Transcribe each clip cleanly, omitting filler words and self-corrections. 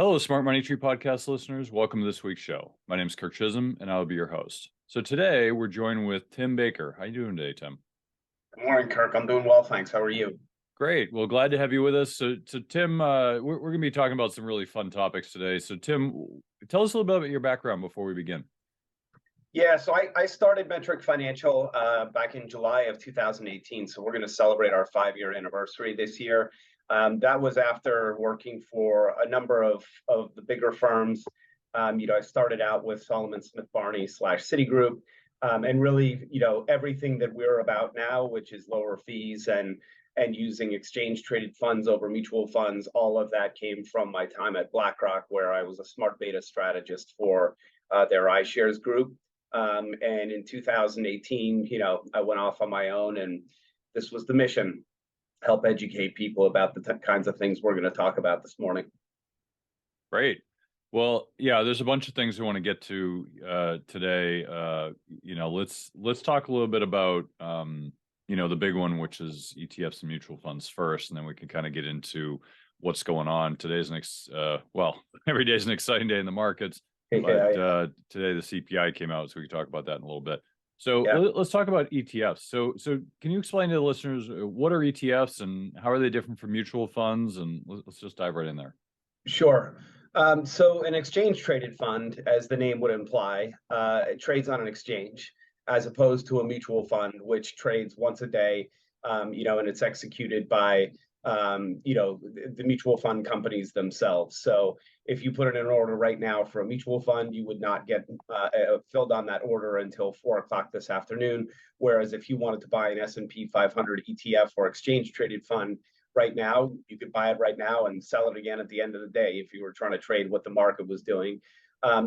Hello, Smart Money Tree podcast listeners. Welcome to this week's show. My name is Kirk Chisholm, and I will be your host. So today we're joined with Tim Baker. How you doing today, Tim? Good morning, Kirk. I'm doing well, thanks. How are you? Great. Well, glad to have you with us. So Tim, we're going to be talking about some really fun topics today. So Tim, tell us a little bit about your background before we begin. Yeah, so I started Metric Financial back in July of 2018. So we're going to celebrate our 5-year anniversary this year. That was after working for a number of the bigger firms. I started out with Solomon Smith Barney / Citigroup, and really, everything that we're about now, which is lower fees and using exchange traded funds over mutual funds. All of that came from my time at BlackRock, where I was a smart beta strategist for their iShares group. And in 2018, I went off on my own, and this was the mission: help educate people about the kinds of things we're going to talk about this morning. Great. Well, yeah, there's a bunch of things we want to get to today. Let's talk a little bit about the big one, which is ETFs and mutual funds first, and then we can kind of get into what's going on. Every day is an exciting day in the markets. But today the CPI came out, so we can talk about that in a little bit. So let's talk about ETFs. So can you explain to the listeners what are ETFs and how are they different from mutual funds? And let's just dive right in there. Sure. So an exchange traded fund, as the name would imply, it trades on an exchange, as opposed to a mutual fund, which trades once a day, and it's executed by the mutual fund companies themselves. So if you put in an order right now for a mutual fund, you would not get filled on that order until 4 o'clock this afternoon. Whereas if you wanted to buy an S&P 500 ETF or exchange traded fund right now, you could buy it right now and sell it again at the end of the day if you were trying to trade what the market was doing.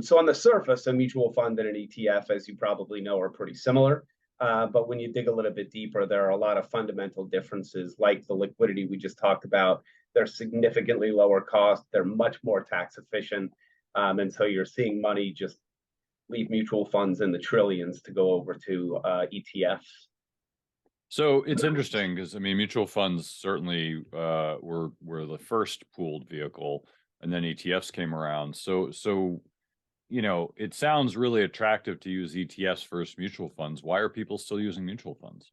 So on the surface, a mutual fund and an ETF, as you probably know, are pretty similar. But when you dig a little bit deeper, there are a lot of fundamental differences, like the liquidity we just talked about. They're significantly lower cost. They're much more tax efficient. And so you're seeing money just leave mutual funds in the trillions to go over to ETFs. So it's interesting because, mutual funds certainly were the first pooled vehicle, and then ETFs came around. So it sounds really attractive to use ETFs versus mutual funds. Why are people still using mutual funds?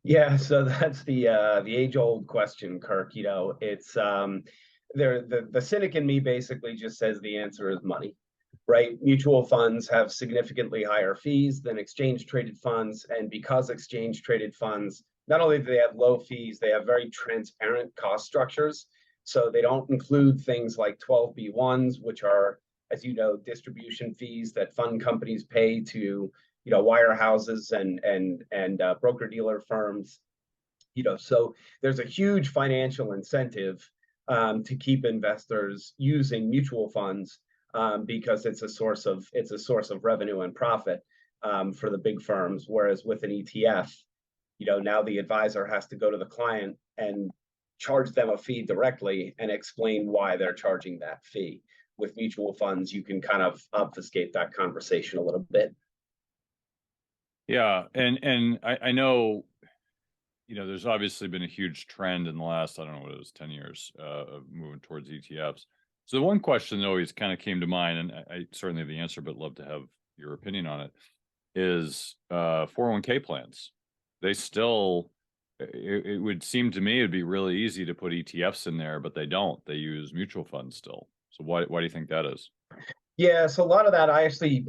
Yeah, so that's the age-old question, Kirk. It's the cynic in me basically just says the answer is money, right? Mutual funds have significantly higher fees than exchange-traded funds, and because exchange-traded funds, not only do they have low fees, they have very transparent cost structures. So they don't include things like 12b-1s, which are, as you know, distribution fees that fund companies pay to wirehouses and broker-dealer firms. So there's a huge financial incentive to keep investors using mutual funds because it's a source of revenue and profit for the big firms. Whereas with an ETF, now the advisor has to go to the client and charge them a fee directly and explain why they're charging that fee. With mutual funds, you can kind of obfuscate that conversation a little bit. Yeah, and I know, there's obviously been a huge trend in the last, I don't know what it was, 10 years of moving towards ETFs. So the one question that always kind of came to mind, and I certainly have the answer, but love to have your opinion on it, is 401k plans. They still, it would seem to me it'd be really easy to put ETFs in there, but they don't. They use mutual funds still. So why do you think that is? Yeah, so a lot of that, I actually,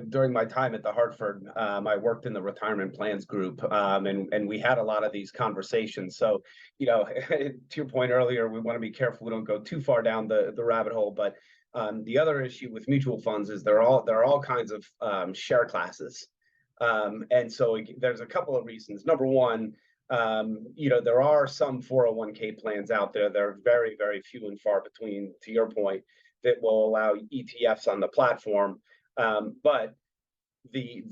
during my time at the Hartford, I worked in the retirement plans group, and we had a lot of these conversations. So, to your point earlier, we want to be careful we don't go too far down the rabbit hole. But the other issue with mutual funds is there are all kinds of share classes, and so there's a couple of reasons. Number one, there are some 401k plans out there. They're very, very few and far between, to your point, that will allow ETFs on the platform. But the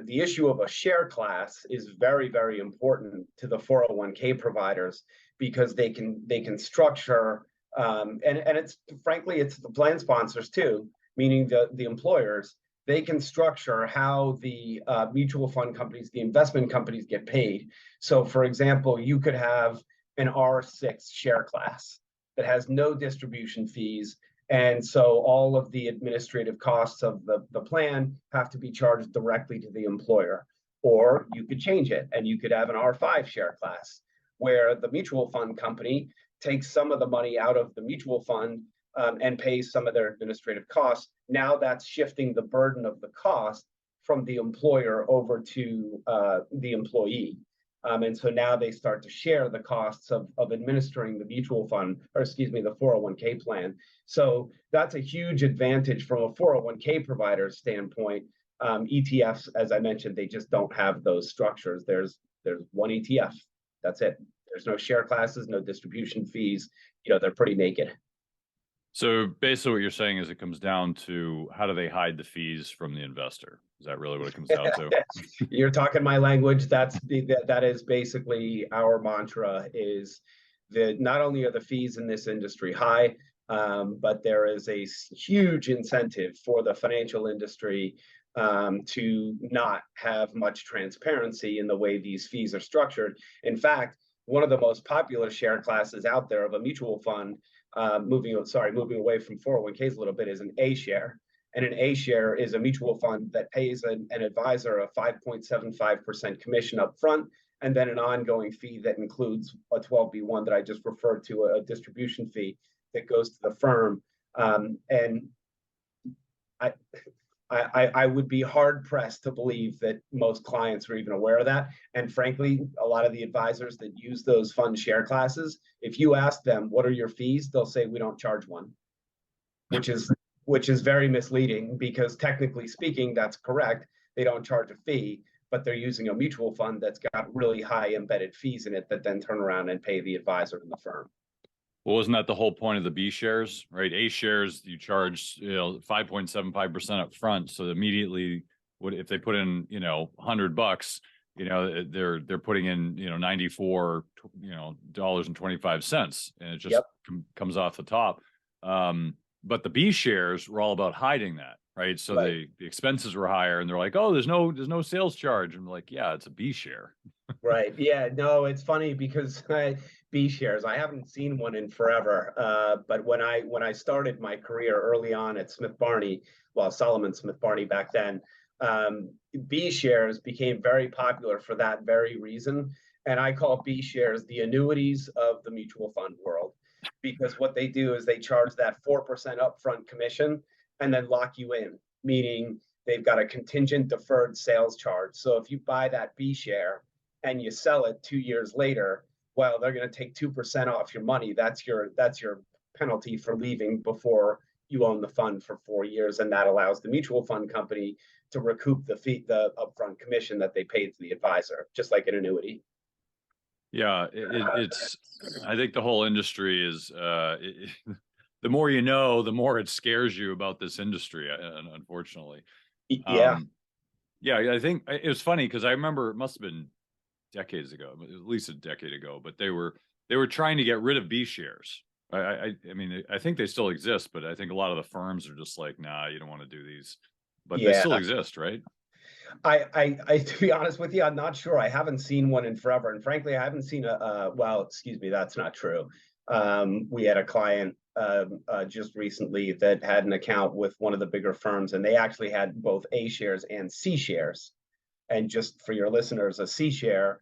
issue of a share class is very, very important to the 401k providers because they can structure and it's frankly it's the plan sponsors too, meaning the employers. They can structure how the mutual fund companies, the investment companies, get paid. So, for example, you could have an R6 share class. that has no distribution fees. And so all of the administrative costs of the plan have to be charged directly to the employer. Or you could change it and you could have an R5 share class where the mutual fund company takes some of the money out of the mutual fund and pays some of their administrative costs. Now that's shifting the burden of the cost from the employer over to the employee. And so now they start to share the costs of administering the mutual fund, or excuse me, the 401k plan. So that's a huge advantage from a 401k provider standpoint. ETFs, as I mentioned, they just don't have those structures. There's one ETF. That's it. There's no share classes, no distribution fees. They're pretty naked. So basically what you're saying is it comes down to how do they hide the fees from the investor? Is that really what it comes down to? You're talking my language. That is basically our mantra, is that not only are the fees in this industry high, but there is a huge incentive for the financial industry to not have much transparency in the way these fees are structured. In fact, one of the most popular share classes out there of a mutual fund, moving away from 401ks a little bit, is an A share. And an A share is a mutual fund that pays an advisor a 5.75% commission up front, and then an ongoing fee that includes a 12B1 that I just referred to, a distribution fee that goes to the firm. And I would be hard pressed to believe that most clients are even aware of that. And frankly, a lot of the advisors that use those fund share classes, if you ask them, what are your fees? They'll say, we don't charge one, which is very misleading, because technically speaking, that's correct. They don't charge a fee, but they're using a mutual fund that's got really high embedded fees in it that then turn around and pay the advisor and the firm. Well, wasn't that the whole point of the B shares, right? A shares, you charge 5.75% up front, so immediately, if they put in $100, they're putting in $94 dollars and 25 cents, and it just comes off the top. But the B shares were all about hiding that, right? So the expenses were higher, and they're like, oh, there's no sales charge, and I'm like, yeah, it's a B share. Right. Yeah. No, it's funny because B shares, I haven't seen one in forever. But when I started my career early on at Smith Barney, well, Solomon Smith Barney back then, B shares became very popular for that very reason. And I call B shares the annuities of the mutual fund world, because what they do is they charge that 4% upfront commission and then lock you in, meaning they've got a contingent deferred sales charge. So if you buy that B share and you sell it 2 years later, well, they're going to take 2% off your money. That's your penalty for leaving before you own the fund for 4 years, and that allows the mutual fund company to recoup the upfront commission that they paid to the advisor, just like an annuity. Yeah, it's. I think the whole industry is. The more you know, the more it scares you about this industry. Unfortunately. Yeah. Yeah, I think it was funny because I remember it must have been decades ago, at least a decade ago, but they were trying to get rid of B shares. I mean, I think they still exist, but I think a lot of the firms are just like, nah, you don't want to do these, but they still exist, right? I to be honest with you, I'm not sure. I haven't seen one in forever, and frankly, I haven't seen well, excuse me, that's not true. We had a client just recently that had an account with one of the bigger firms, and they actually had both A shares and C shares. And just for your listeners, a C share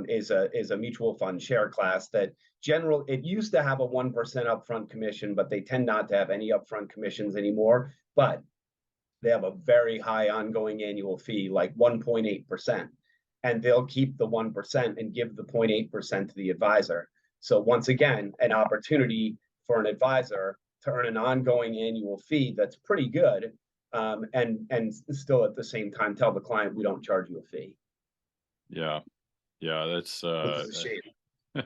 is a mutual fund share class that it used to have a 1% upfront commission, but they tend not to have any upfront commissions anymore. But they have a very high ongoing annual fee, like 1.8%. And they'll keep the 1% and give the 0.8% to the advisor. So once again, an opportunity for an advisor to earn an ongoing annual fee that's pretty good, and still at the same time tell the client, we don't charge you a fee. Yeah, that's a shame.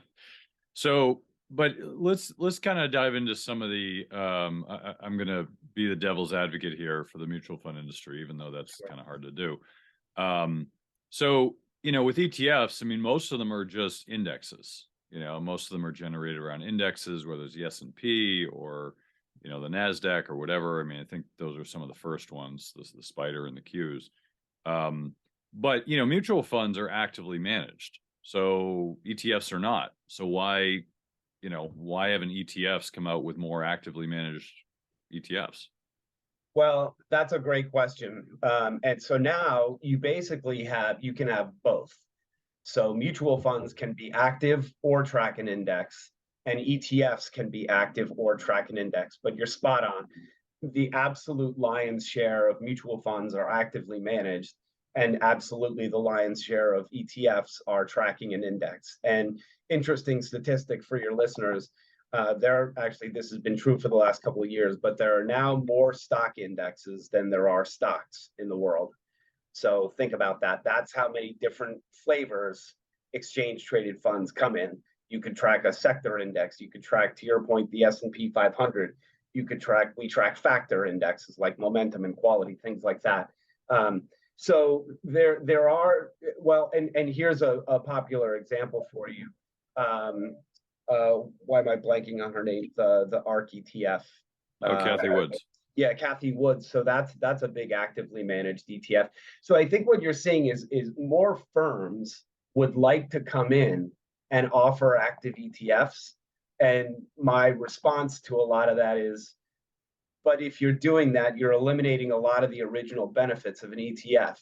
So, but let's kind of dive into some of I'm going to be the devil's advocate here for the mutual fund industry, even though that's kind of hard to do. So, with ETFs, I mean, most of them are just indexes. Most of them are generated around indexes, whether it's the S&P or the NASDAQ or whatever. I mean, I think those are some of the first ones, the Spider and the Qs. But mutual funds are actively managed, so ETFs are not. So why why haven't ETFs come out with more actively managed ETFs? Well, that's a great question. And so now you can have both. So mutual funds can be active or track an index, and ETFs can be active or track an index. But you're spot on. The absolute lion's share of mutual funds are actively managed, and absolutely the lion's share of ETFs are tracking an index. And interesting statistic for your listeners, this has been true for the last couple of years, but there are now more stock indexes than there are stocks in the world. So think about that. That's how many different flavors exchange traded funds come in. You could track a sector index. You could track, to your point, the S&P 500. We track factor indexes like momentum and quality, things like that. So there are, well, and here's a popular example for you. Why am I blanking on her name? The ARK ETF. Oh, Cathie Woods. Yeah, Cathie Woods. So that's a big actively managed ETF. So I think what you're seeing is more firms would like to come in and offer active ETFs. And my response to a lot of that is, but if you're doing that, you're eliminating a lot of the original benefits of an ETF.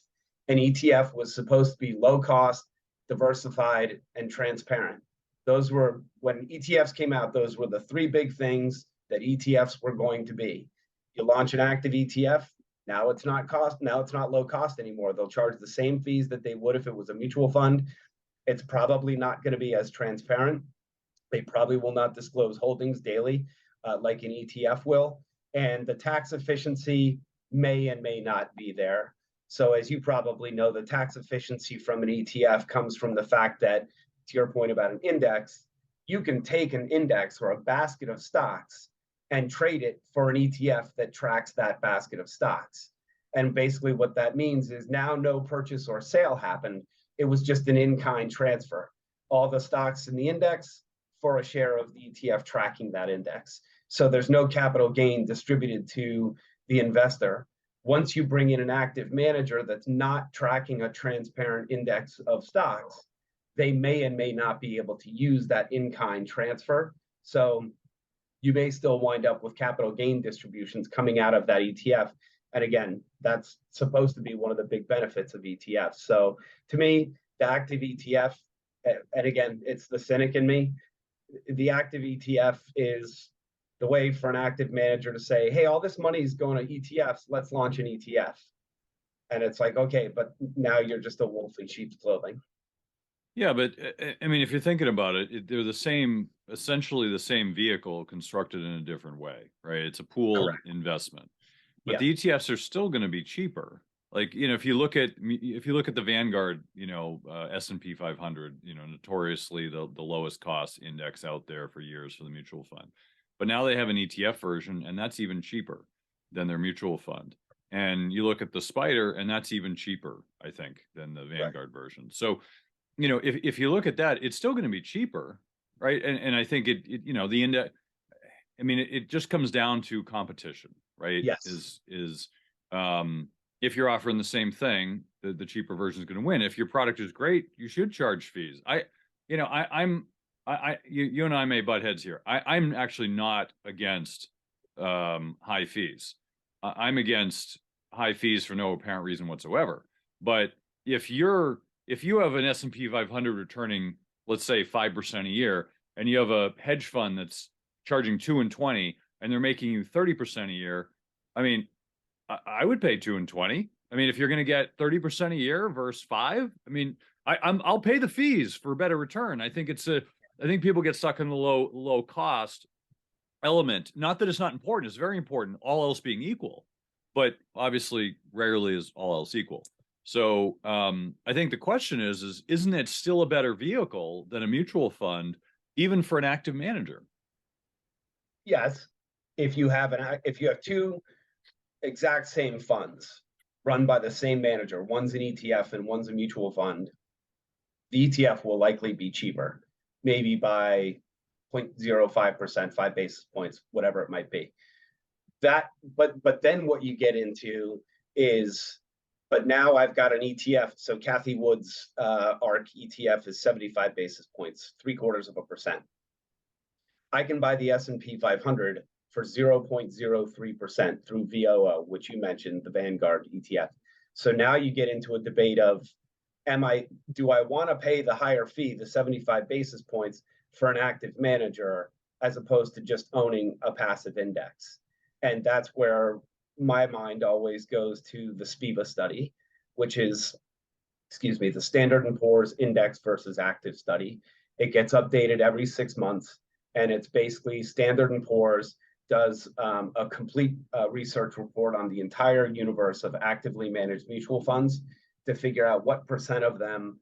An ETF was supposed to be low cost, diversified, and transparent. Those were, when ETFs came out, those were the three big things that ETFs were going to be. You launch an active ETF, now it's not low cost anymore. They'll charge the same fees that they would if it was a mutual fund. It's probably not going to be as transparent. They probably will not disclose holdings daily like an ETF will. And the tax efficiency may and may not be there. So as you probably know, the tax efficiency from an ETF comes from the fact that, to your point about an index, you can take an index or a basket of stocks and trade it for an ETF that tracks that basket of stocks. And basically what that means is now no purchase or sale happened. It was just an in-kind transfer. All the stocks in the index for a share of the ETF tracking that index. So there's no capital gain distributed to the investor. Once you bring in an active manager that's not tracking a transparent index of stocks, they may and may not be able to use that in-kind transfer. So you may still wind up with capital gain distributions coming out of that ETF. And again, that's supposed to be one of the big benefits of ETFs. So to me, the active ETF, and again, it's the cynic in me, the active ETF is the way for an active manager to say, hey, all this money is going to ETFs, let's launch an ETF. And it's like, okay, but now you're just a wolf in sheep's clothing. Yeah, but I mean, if you're thinking about it, they're essentially the same vehicle constructed in a different way, right? It's a pooled Correct. investment, but Yeah. the ETFs are still going to be cheaper. Like, if you look at the Vanguard, S&P 500, notoriously the lowest cost index out there for years for the mutual fund, but now they have an ETF version, and that's even cheaper than their mutual fund. And you look at the Spider, and that's even cheaper, I think, than the Vanguard version. So if you look at that, it's still going to be cheaper, right? And I think the index, I mean, it just comes down to competition, right? Yes. If you're offering the same thing, the cheaper version is going to win. If your product is great, you should charge fees. You and I may butt heads here. I'm actually not against high fees. I'm against high fees for no apparent reason whatsoever. But if you have an S&P 500 returning, let's say 5% a year, and you have a hedge fund that's charging 2 and 20, and they're making you 30% a year, I mean, I would pay 2 and 20. I mean, if you're going to get 30% a year versus 5, I mean, I'll pay the fees for a better return. I think people get stuck in the low cost element. Not that it's not important; it's very important. All else being equal, but obviously, rarely is all else equal. So I think the question is isn't it still a better vehicle than a mutual fund, even for an active manager? Yes. If you have two exact same funds run by the same manager, one's an ETF and one's a mutual fund, the ETF will likely be cheaper, maybe by 0.05%, 5 basis points, whatever it might be. But then what you get into is, but now I've got an ETF. So Cathie Woods' ARK ETF is 75 basis points, 0.75%. I can buy the S&P 500 for 0.03% through VOO, which you mentioned, the Vanguard ETF. So now you get into a debate of, do I want to pay the higher fee, the 75 basis points, for an active manager as opposed to just owning a passive index? And that's where my mind always goes to the SPIVA study, which is, the Standard & Poor's Index versus Active study. It gets updated every 6 months, and it's basically Standard & Poor's does a complete research report on the entire universe of actively managed mutual funds to figure out what percent of them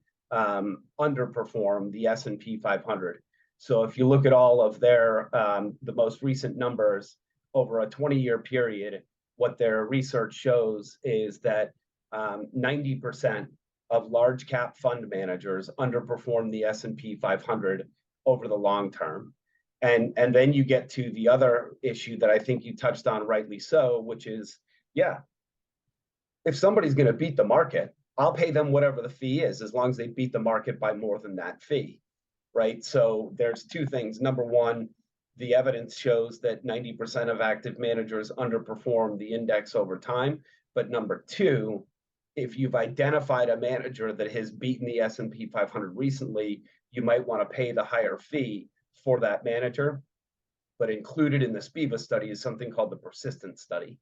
underperform the S&P 500. So if you look at all of their the most recent numbers over a 20-year period, what their research shows is that 90% of large cap fund managers underperform the S&P 500 over the long term. And then you get to the other issue that I think you touched on rightly so, which is, yeah, if somebody's going to beat the market, I'll pay them whatever the fee is, as long as they beat the market by more than that fee, right? So there's two things. Number one, the evidence shows that 90% of active managers underperform the index over time. But number two, if you've identified a manager that has beaten the S&P 500 recently, you might want to pay the higher fee for that manager. But included in the SPIVA study is something called the persistence study.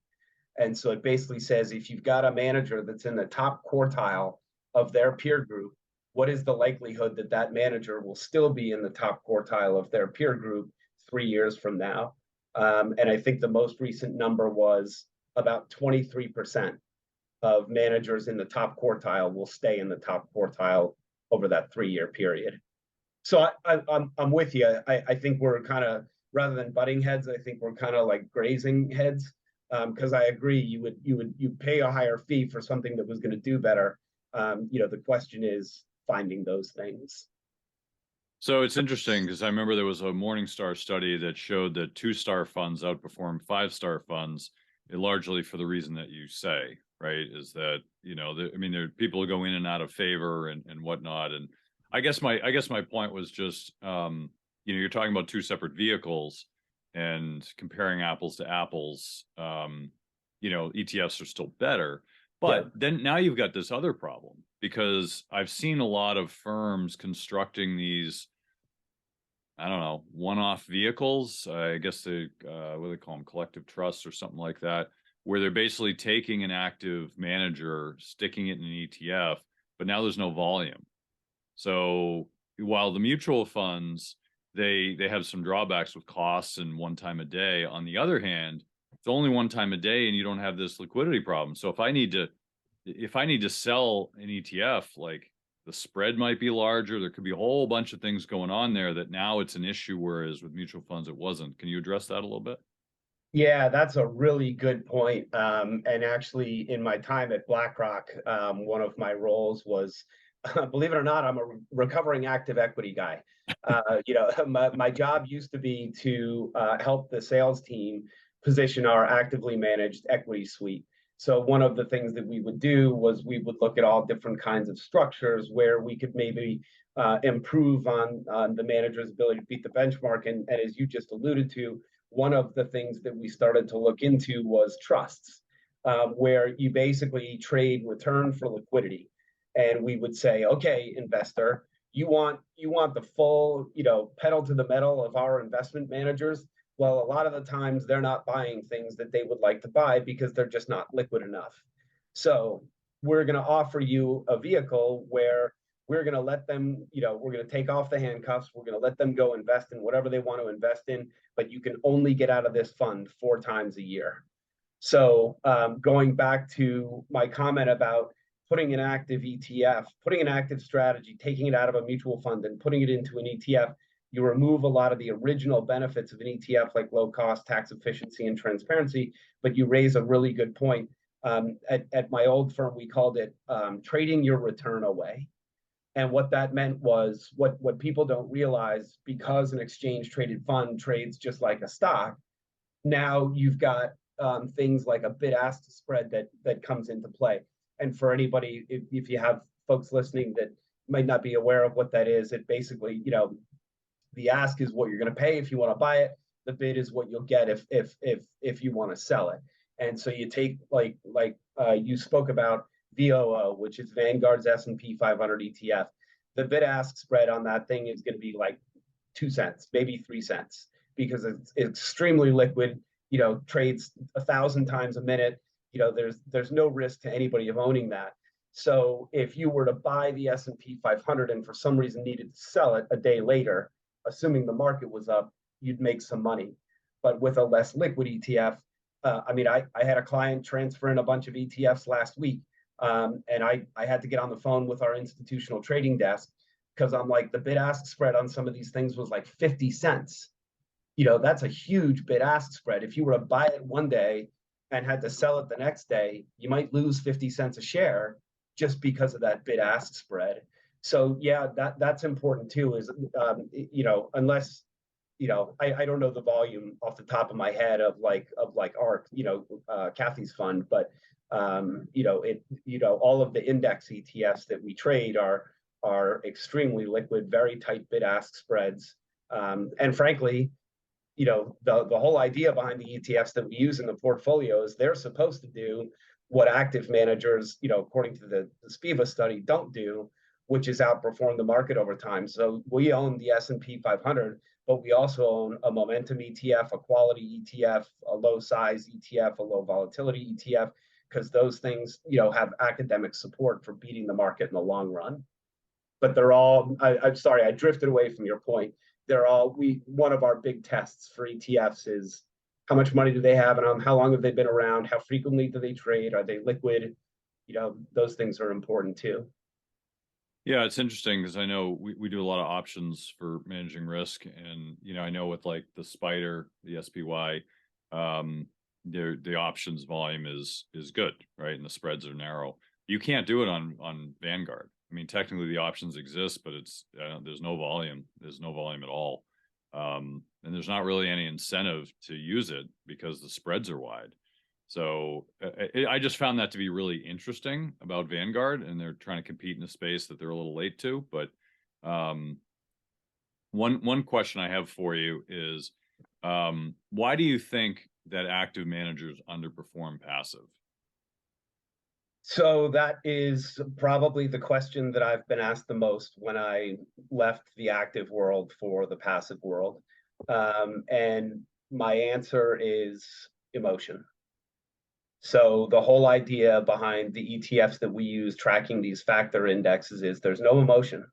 And so it basically says, if you've got a manager that's in the top quartile of their peer group, what is the likelihood that that manager will still be in the top quartile of their peer group 3 years from now? And I think the most recent number was about 23% of managers in the top quartile will stay in the top quartile over that 3-year period. So I'm with you. I think we're kind of, rather than butting heads, I think we're kind of like grazing heads. Because I agree, you pay a higher fee for something that was going to do better. The question is finding those things. So it's interesting because I remember there was a Morningstar study that showed that 2-star funds outperform 5-star funds, largely for the reason that you say, right? Is that, there are people who go in and out of favor and whatnot. And I guess my point was just, you're talking about 2 separate vehicles and comparing apples to apples. ETFs are still better. But then now you've got this other problem, because I've seen a lot of firms constructing these, I don't know, one-off vehicles. I guess they, what do they call them? Collective trusts or something like that, where they're basically taking an active manager, sticking it in an ETF, but now there's no volume. So while the mutual funds, they have some drawbacks with costs and one time a day. On the other hand, it's only one time a day and you don't have this liquidity problem. So if I need to sell an ETF, like, the spread might be larger. There could be a whole bunch of things going on there that now it's an issue, whereas with mutual funds it wasn't. Can you address that a little bit? Yeah, that's a really good point. And actually, in my time at BlackRock, one of my roles was, believe it or not, I'm a recovering active equity guy. My job used to be to help the sales team position our actively managed equity suite. So one of the things that we would do was we would look at all different kinds of structures where we could maybe improve on the manager's ability to beat the benchmark. And as you just alluded to, one of the things that we started to look into was trusts, where you basically trade return for liquidity. And we would say, okay, investor, you want the full, pedal to the metal of our investment managers. Well, a lot of the times they're not buying things that they would like to buy because they're just not liquid enough. So we're going to offer you a vehicle where we're going to let them, we're going to take off the handcuffs. We're going to let them go invest in whatever they want to invest in, but you can only get out of this fund 4 times a year. So going back to my comment about putting an active ETF, putting an active strategy, taking it out of a mutual fund and putting it into an ETF, you remove a lot of the original benefits of an ETF, like low cost, tax efficiency, and transparency, but you raise a really good point. At my old firm, we called it trading your return away. And what that meant was, what people don't realize, because an exchange traded fund trades just like a stock, now you've got things like a bid-ask spread that comes into play. And for anybody, if you have folks listening that might not be aware of what that is, it basically, the ask is what you're going to pay if you want to buy it. The bid is what you'll get if you want to sell it. And so you take you spoke about VOO, which is Vanguard's S&P 500 ETF. The bid ask spread on that thing is going to be like 2 cents, maybe 3 cents, because it's extremely liquid. Trades 1,000 times a minute. There's no risk to anybody of owning that. So if you were to buy the S&P 500 and for some reason needed to sell it a day later, assuming the market was up, you'd make some money. But with a less liquid ETF, I had a client transfer in a bunch of ETFs last week, and I had to get on the phone with our institutional trading desk because I'm like, the bid ask spread on some of these things was like 50 cents. That's a huge bid ask spread. If you were to buy it one day and had to sell it the next day, you might lose 50 cents a share just because of that bid ask spread. So yeah, that's important too, is unless I don't know the volume off the top of my head of ARC, Kathy's fund, but all of the index ETFs that we trade are extremely liquid, very tight bid ask spreads. And frankly, the whole idea behind the ETFs that we use in the portfolio is they're supposed to do what active managers, according to the SPIVA study, don't do, which is outperform the market over time. So we own the S&P 500, but we also own a momentum ETF, a quality ETF, a low size ETF, a low volatility ETF, because those things, have academic support for beating the market in the long run. But they're all, I'm sorry, I drifted away from your point. One of our big tests for ETFs is how much money do they have in them? How long have they been around? How frequently do they trade? Are they liquid? Those things are important too. Yeah, it's interesting because I know we do a lot of options for managing risk, and I know with like the Spider, the SPY, the options volume is good, right? And the spreads are narrow. You can't do it on Vanguard. I mean, technically the options exist, but there's no volume. There's no volume at all. And there's not really any incentive to use it because the spreads are wide. So I just found that to be really interesting about Vanguard, and they're trying to compete in a space that they're a little late to. But one question I have for you is, why do you think that active managers underperform passive? So that is probably the question that I've been asked the most when I left the active world for the passive world. And my answer is emotion. So the whole idea behind the ETFs that we use tracking these factor indexes is there's no emotion.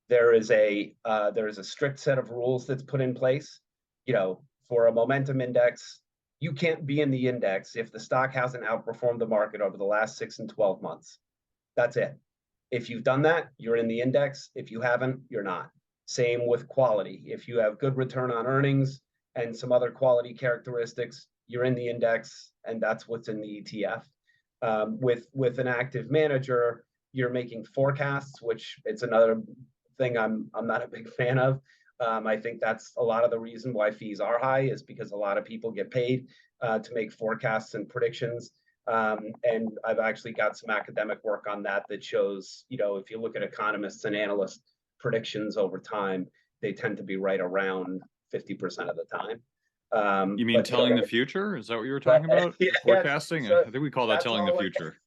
There is a strict set of rules that's put in place. For a momentum index, you can't be in the index if the stock hasn't outperformed the market over the last 6 and 12 months. That's it. If you've done that, you're in the index. If you haven't, you're not. Same with quality. If you have good return on earnings and some other quality characteristics, you're in the index, and that's what's in the ETF. With an active manager, you're making forecasts, which it's another thing I'm not a big fan of. I think that's a lot of the reason why fees are high, is because a lot of people get paid to make forecasts and predictions. And I've actually got some academic work on that shows, if you look at economists and analysts predictions over time, they tend to be right around 50% of the time. You mean telling the future? Is that what you were talking about? Yeah, forecasting? So I think we call that telling the future.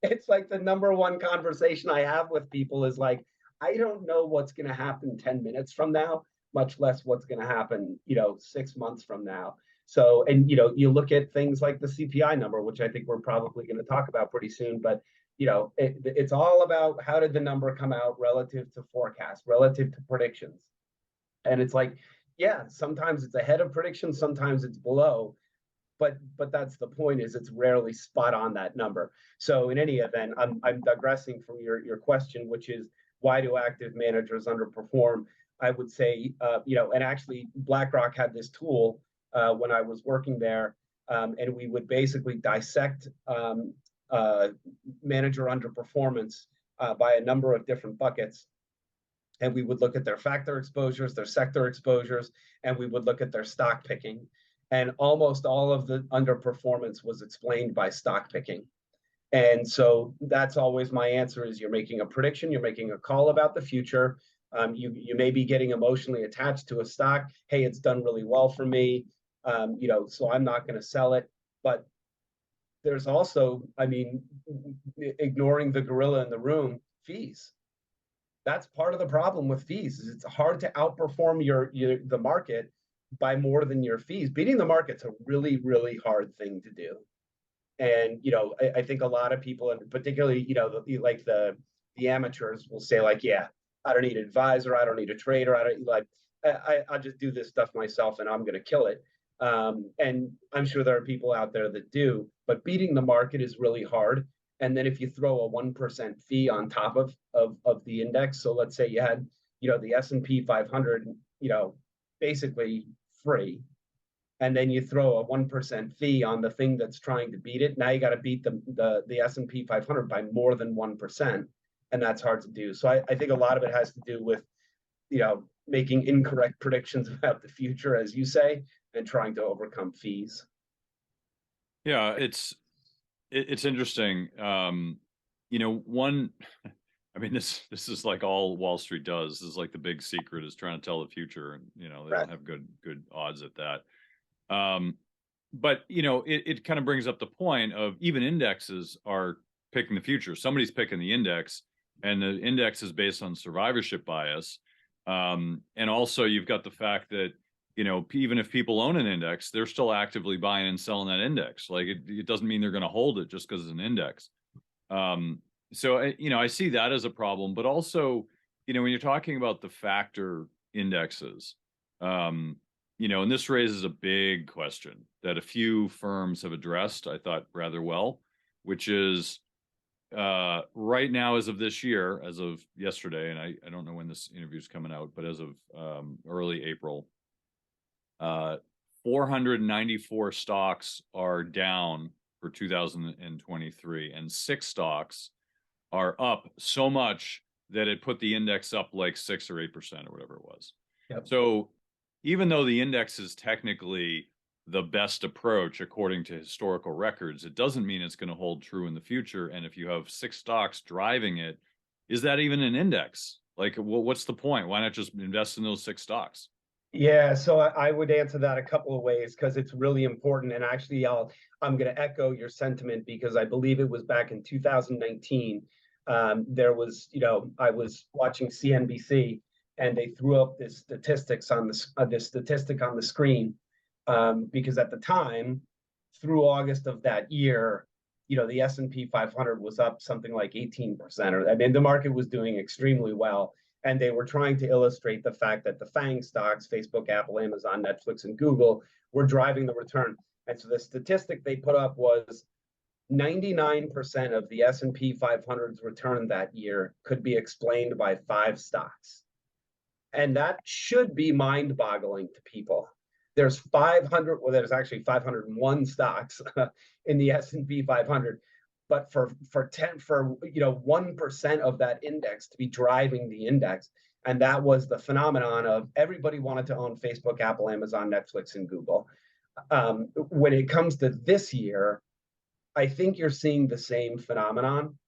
It's like the number one conversation I have with people is like, I don't know what's going to happen 10 minutes from now, much less what's going to happen, 6 months from now. So, and, you look at things like the CPI number, which I think we're probably going to talk about pretty soon, but, it's all about how did the number come out relative to forecast, relative to predictions. And it's like, yeah, sometimes it's ahead of predictions, sometimes it's below, but that's the point, is it's rarely spot on that number. So in any event, I'm digressing from your question, which is, why do active managers underperform? I would say, and actually BlackRock had this tool when I was working there, and we would basically dissect manager underperformance by a number of different buckets. And we would look at their factor exposures, their sector exposures, and we would look at their stock picking. And almost all of the underperformance was explained by stock picking. And so that's always my answer, is you're making a prediction, you're making a call about the future. You may be getting emotionally attached to a stock. Hey, it's done really well for me, so I'm not going to sell it. But there's also, I mean, ignoring the gorilla in the room, fees. That's part of the problem with fees. Is it's hard to outperform the market by more than your fees. Beating the market's a really, really hard thing to do. And I think a lot of people, and particularly the amateurs, will say like, yeah, I don't need an advisor, I don't need a trader, I don't like, I'll just do this stuff myself, and I'm going to kill it. And I'm sure there are people out there that do, but beating the market is really hard. And then if you throw a 1% fee on top of the index, so let's say you had the S&P 500, basically free, and then you throw a 1% fee on the thing that's trying to beat it. Now you got to beat the S&P 500 by more than 1%, and that's hard to do. So I think a lot of it has to do with making incorrect predictions about the future, as you say, and trying to overcome fees. Yeah, it's interesting. One, I mean, this is like all Wall Street does. This is like the big secret is trying to tell the future, and they Right. don't have good odds at that. But it kind of brings up the point of even indexes are picking the future. Somebody's picking the index, and the index is based on survivorship bias. And also you've got the fact that even if people own an index, they're still actively buying and selling that index. Like it doesn't mean they're going to hold it just because it's an index. So I see that as a problem, but also when you're talking about the factor indexes, and this raises a big question that a few firms have addressed, I thought rather well, which is right now, as of this year, as of yesterday, and I don't know when this interview is coming out, but as of early April, 494 stocks are down for 2023, and 6 stocks are up so much that it put the index up like 6 or 8% or whatever it was. Yep. So even though the index is technically the best approach according to historical records, it doesn't mean it's going to hold true in the future. And if you have 6 stocks driving it, is that even an index? Like, what's the point? Why not just invest in those 6 stocks? Yeah, so I would answer that a couple of ways because it's really important. And actually, I'm going to echo your sentiment because I believe it was back in 2019. There was, I was watching CNBC, and they threw up this statistics on this statistic on the screen, because at the time, through August of that year, the S&P 500 was up something like 18%, or I mean, the market was doing extremely well. And they were trying to illustrate the fact that the FANG stocks, Facebook, Apple, Amazon, Netflix, and Google, were driving the return. And so the statistic they put up was 99% of the S&P 500's return that year could be explained by 5 stocks. And that should be mind-boggling to people. There's there's actually 501 stocks in the S&P 500. But for 1% of that index to be driving the index, and that was the phenomenon of everybody wanted to own Facebook, Apple, Amazon, Netflix, and Google. When it comes to this year, I think you're seeing the same phenomenon.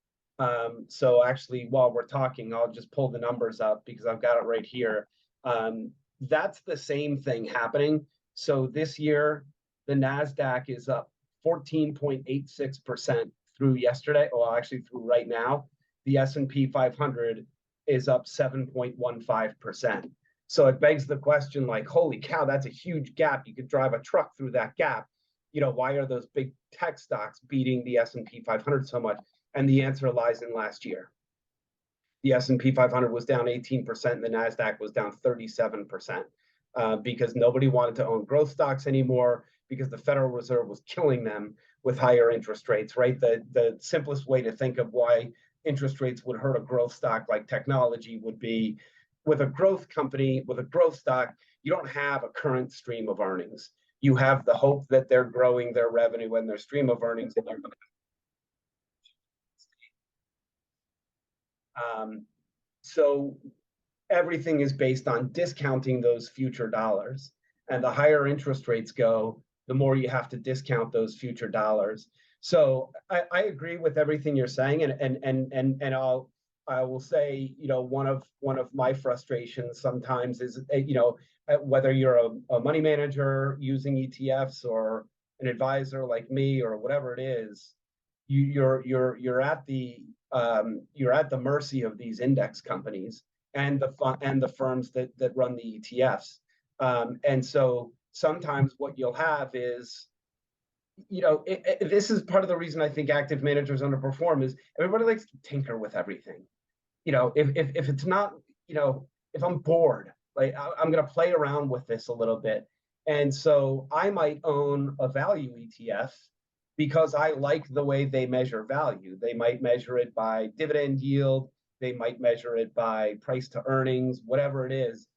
So actually, while we're talking, I'll just pull the numbers up because I've got it right here. That's the same thing happening. So this year, the NASDAQ is up 14.86% through yesterday, well, actually through right now. The S&P 500 is up 7.15%. So it begs the question, like, holy cow, that's a huge gap. You could drive a truck through that gap. Why are those big tech stocks beating the S&P 500 so much? And the answer lies in last year. The S&P 500 was down 18%, and the NASDAQ was down 37%, because nobody wanted to own growth stocks anymore because the Federal Reserve was killing them with higher interest rates, right? The simplest way to think of why interest rates would hurt a growth stock like technology would be with a growth company, with a growth stock, you don't have a current stream of earnings. You have the hope that they're growing their revenue and their stream of earnings. So everything is based on discounting those future dollars. And the higher interest rates go, the more you have to discount those future dollars. So I agree with everything you're saying, and I will say, one of my frustrations sometimes is, whether you're a money manager using ETFs or an advisor like me or whatever it is, you're at the mercy of these index companies and the firms that run the ETFs. And so sometimes what you'll have is, this is part of the reason I think active managers underperform is everybody likes to tinker with everything. If it's not, if I'm bored, like I'm going to play around with this a little bit. And so I might own a value ETF because I like the way they measure value. They might measure it by dividend yield, they might measure it by price to earnings, whatever it is.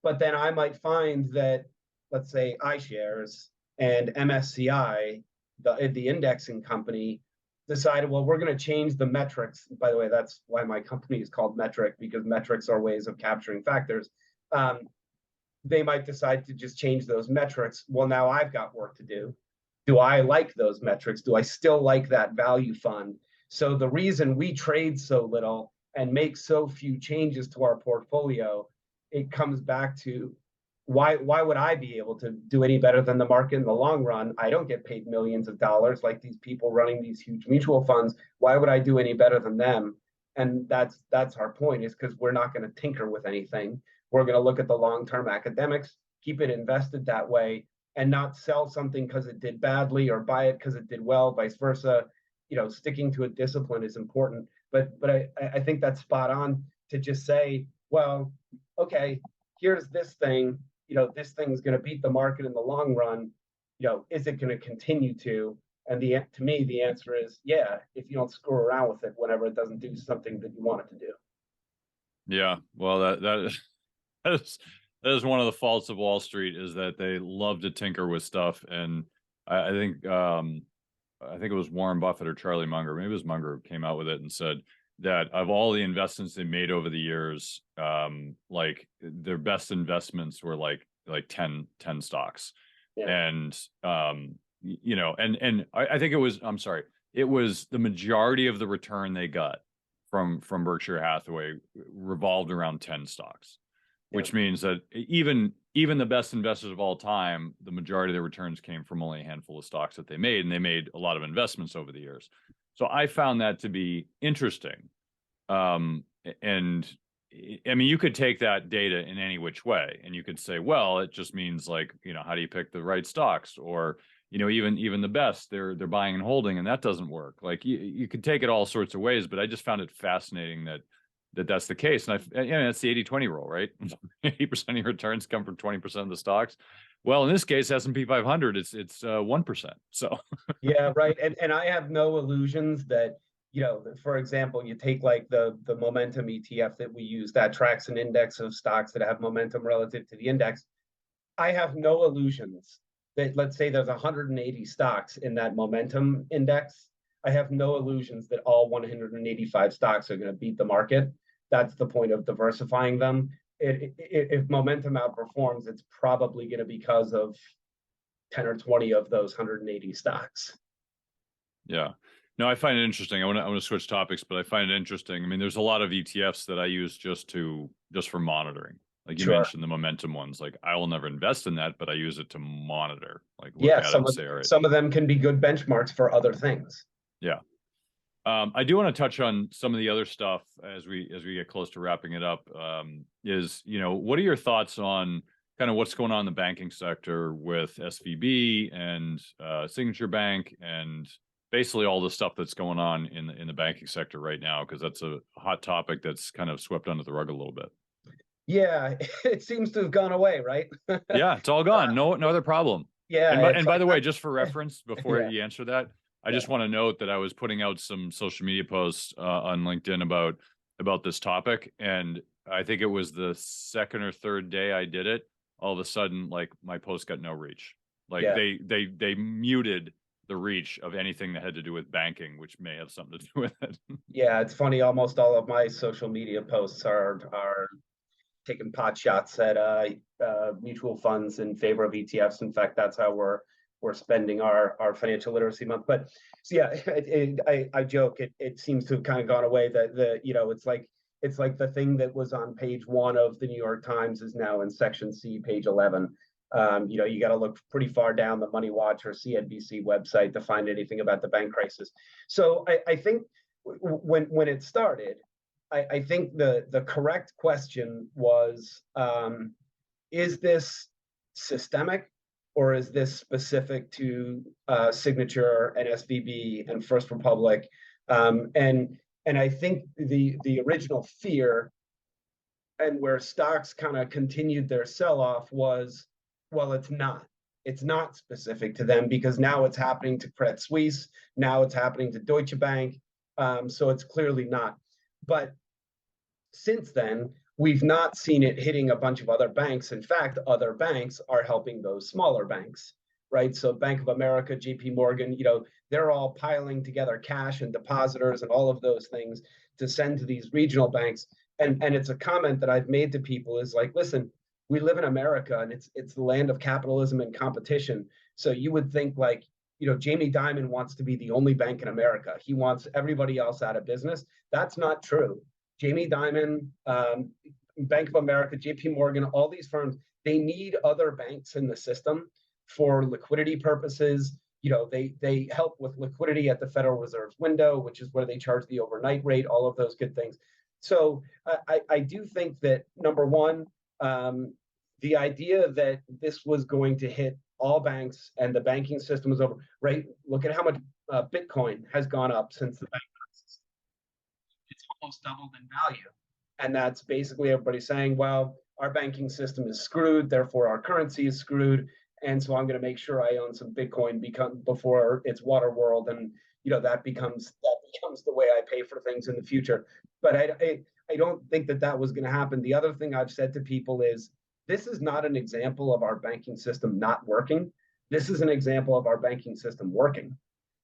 But then I might find that, let's say, iShares and MSCI, the indexing company, decided, well, we're going to change the metrics. By the way, that's why my company is called Metric, because metrics are ways of capturing factors. They might decide to just change those metrics. Well, now I've got work to do. Do I like those metrics? Do I still like that value fund? So the reason we trade so little and make so few changes to our portfolio, it comes back to why would I be able to do any better than the market in the long run? I don't get paid millions of dollars like these people running these huge mutual funds. Why would I do any better than them? And that's our point, is because we're not going to tinker with anything. We're going to look at the long-term academics, keep it invested that way, and not sell something because it did badly or buy it because it did well, vice versa. Sticking to a discipline is important. But I think that's spot on to just say, well, okay, here's this thing, this thing's going to beat the market in the long run. Is it going to continue to? And to me, the answer is, yeah, if you don't screw around with it whenever it doesn't do something that you want it to do. Yeah, well, that is one of the faults of Wall Street, is that they love to tinker with stuff. And I think it was Warren Buffett or Charlie Munger, maybe it was Munger, who came out with it and said that of all the investments they made over the years, like their best investments were like 10 stocks. Yeah. And and I think it was the majority of the return they got from Berkshire Hathaway revolved around 10 stocks, which means that even the best investors of all time, the majority of their returns came from only a handful of stocks that they made, and they made a lot of investments over the years. So I found that to be interesting. And I mean, you could take that data in any which way, and you could say, well, it just means, like, how do you pick the right stocks? Or, even the best, they're buying and holding, and that doesn't work. Like, you could take it all sorts of ways, but I just found it fascinating that's the case. And that's the 80-20 rule, right? 80% of your returns come from 20% of the stocks. Well, in this case, S&P 500, it's 1%. So yeah, right. And I have no illusions that, for example, you take like the momentum ETF that we use that tracks an index of stocks that have momentum relative to the index. I have no illusions that, let's say there's 180 stocks in that momentum index. I have no illusions that all 185 stocks are going to beat the market. That's the point of diversifying them. If momentum outperforms, it's probably going to be because of 10 or 20 of those 180 stocks. Yeah. No, I find it interesting. I want to switch topics, but I find it interesting. I mean, there's a lot of ETFs that I use just for monitoring. Like you mentioned, the momentum ones. Like, I will never invest in that, but I use it to monitor. Like, look at it and say, all right. Some of them can be good benchmarks for other things. Yeah. I do want to touch on some of the other stuff as we get close to wrapping it up. What are your thoughts on kind of what's going on in the banking sector with SVB and Signature Bank, and basically all the stuff that's going on in the banking sector right now? Because that's a hot topic that's kind of swept under the rug a little bit. Yeah, it seems to have gone away, right? Yeah, it's all gone. No other problem. Yeah. And by the way, just for reference, before you answer that, I just want to note that I was putting out some social media posts on LinkedIn about this topic, and I think it was the second or third day I did it. All of a sudden, like, my post got no reach. Like, they muted the reach of anything that had to do with banking, which may have something to do with it. Yeah, it's funny. Almost all of my social media posts are taking pot shots at mutual funds in favor of ETFs. In fact, that's how we're we're spending our financial literacy month. But so yeah, I joke it seems to have kind of gone away. That it's like the thing that was on page 1 of the New York Times is now in section C, page 11. You got to look pretty far down the Money Watch or CNBC website to find anything about the bank crisis. So I think when it started, I think the correct question was, is this systemic or is this specific to Signature and SVB and First Republic? And I think the original fear and where stocks kind of continued their sell-off was, well, it's not specific to them because now it's happening to Credit Suisse, now it's happening to Deutsche Bank, so it's clearly not. But since then, we've not seen it hitting a bunch of other banks. In fact, other banks are helping those smaller banks, right? So Bank of America, JP Morgan, they're all piling together cash and depositors and all of those things to send to these regional banks. And it's a comment that I've made to people is like, listen, we live in America and it's the land of capitalism and competition. So you would think like, Jamie Dimon wants to be the only bank in America. He wants everybody else out of business. That's not true. Jamie Dimon, Bank of America, JP Morgan, all these firms, they need other banks in the system for liquidity purposes. They help with liquidity at the Federal Reserve's window, which is where they charge the overnight rate, all of those good things. So I do think that, number one, the idea that this was going to hit all banks and the banking system was over, right? Look at how much Bitcoin has gone up since the bank crisis. It's almost doubled in value. And that's basically everybody saying, well, our banking system is screwed, therefore our currency is screwed. And so I'm going to make sure I own some Bitcoin before it's water world. And, that becomes the way I pay for things in the future. But I don't think that was going to happen. The other thing I've said to people is, this is not an example of our banking system not working. This is an example of our banking system working.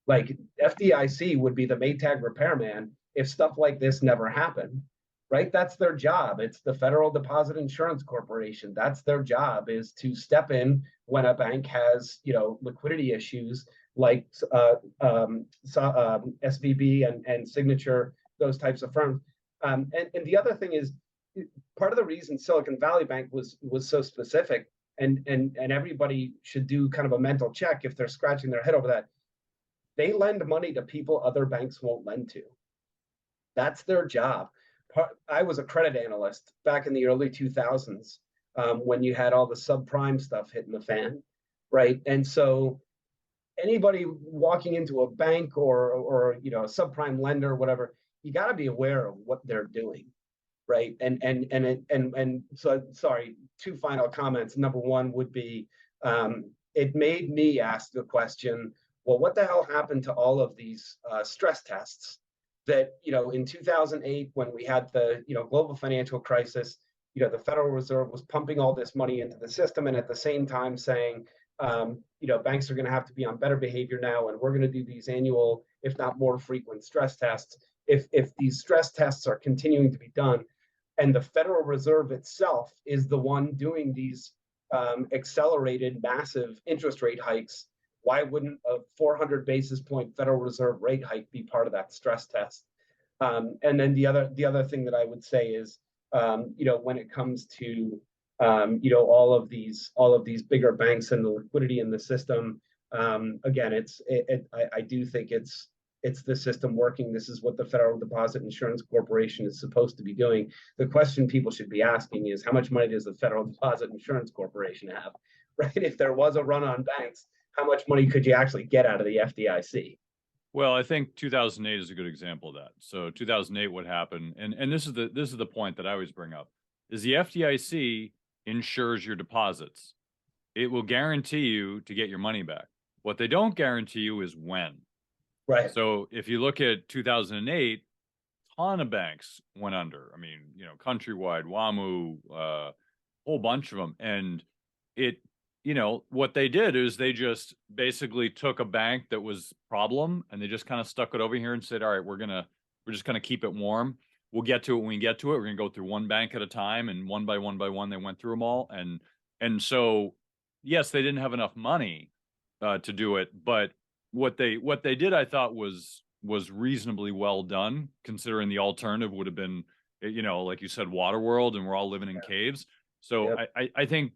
Like FDIC would be the Maytag repairman if stuff like this never happened, right? That's their job. It's the Federal Deposit Insurance Corporation. That's their job, is to step in when a bank has, liquidity issues like SVB and Signature, those types of firms. And the other thing is, part of the reason Silicon Valley Bank was so specific, and everybody should do kind of a mental check if they're scratching their head over that. They lend money to people other banks won't lend to. That's their job. I was a credit analyst back in the early 2000s when you had all the subprime stuff hitting the fan, right? And so anybody walking into a bank or a subprime lender or whatever, you got to be aware of what they're doing, right? And so, sorry, 2 final comments. Number one would be, it made me ask the question, well, what the hell happened to all of these stress tests that, in 2008, when we had the, global financial crisis, the Federal Reserve was pumping all this money into the system and at the same time saying, banks are going to have to be on better behavior now, and we're going to do these annual, if not more frequent stress tests. If these stress tests are continuing to be done, and the Federal Reserve itself is the one doing these accelerated massive interest rate hikes, why wouldn't a 400 basis point Federal Reserve rate hike be part of that stress test? And then the other thing that I would say is, when it comes to all of these bigger banks and the liquidity in the system, again, I do think it's the system working. This is what the Federal Deposit Insurance Corporation is supposed to be doing. The question people should be asking is, how much money does the Federal Deposit Insurance Corporation have, right? If there was a run on banks, how much money could you actually get out of the FDIC? Well, I think 2008 is a good example of that. So 2008, what happened, and this is the point that I always bring up, is the FDIC insures your deposits. It will guarantee you to get your money back. What they don't guarantee you is when. Right. So if you look at 2008, a ton of banks went under. I mean, Countrywide, WAMU, whole bunch of them. And what they did is they just basically took a bank that was problem and they just kind of stuck it over here and said, all right, we're just going to keep it warm. We'll get to it when we get to it. We're going to go through one bank at a time, and one by one, they went through them all. And so, yes, they didn't have enough money, to do it. But what they did, I thought was reasonably well done, considering the alternative would have been, like you said, Waterworld, and we're all living in caves. So Yep. I think,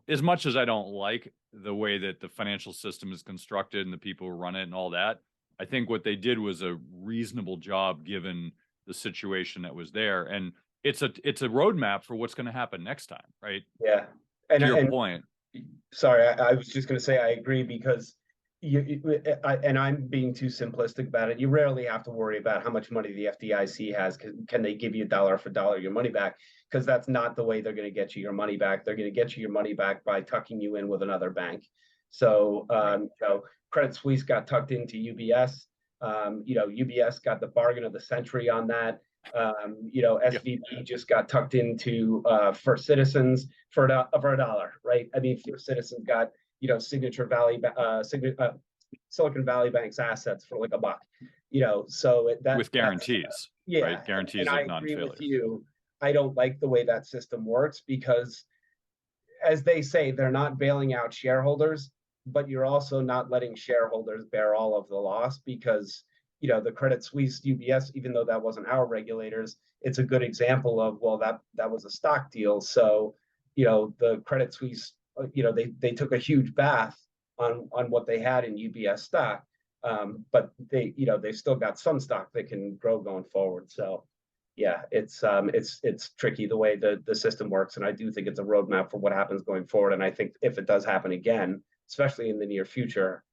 as much as I don't like the way that the financial system is constructed and the people who run it and all that, I think what they did was a reasonable job given the situation that was there. And it's a roadmap for what's going to happen next time, right? Yeah. And To your and point. sorry, I was just going to say I agree because and I'm being too simplistic about it. You rarely have to worry about how much money the FDIC has. Can they give you dollar for dollar your money back? Because that's not the way they're going to get you your money back. They're going to get you your money back by tucking you in with another bank. So, Right. Credit Suisse got tucked into UBS. UBS got the bargain of the century on that. Yeah. SVB just got tucked into First Citizens for a dollar, right? I mean, First Citizens got Silicon Valley Bank's assets for like a buck. So With that's guarantees, yeah, right? and Guarantees I of agree with non-failure. you. I don't like the way that system works because, as they say, they're not bailing out shareholders, but you're also not letting shareholders bear all of the loss because the Credit Suisse UBS, even though that wasn't our regulators, it's a good example of, well, that was a stock deal. So the Credit Suisse, they took a huge bath on what they had in UBS stock, but they've still got some stock that can grow going forward. So yeah, it's tricky the way the system works, and I do think it's a roadmap for what happens going forward. And I think if it does happen again, especially in the near future,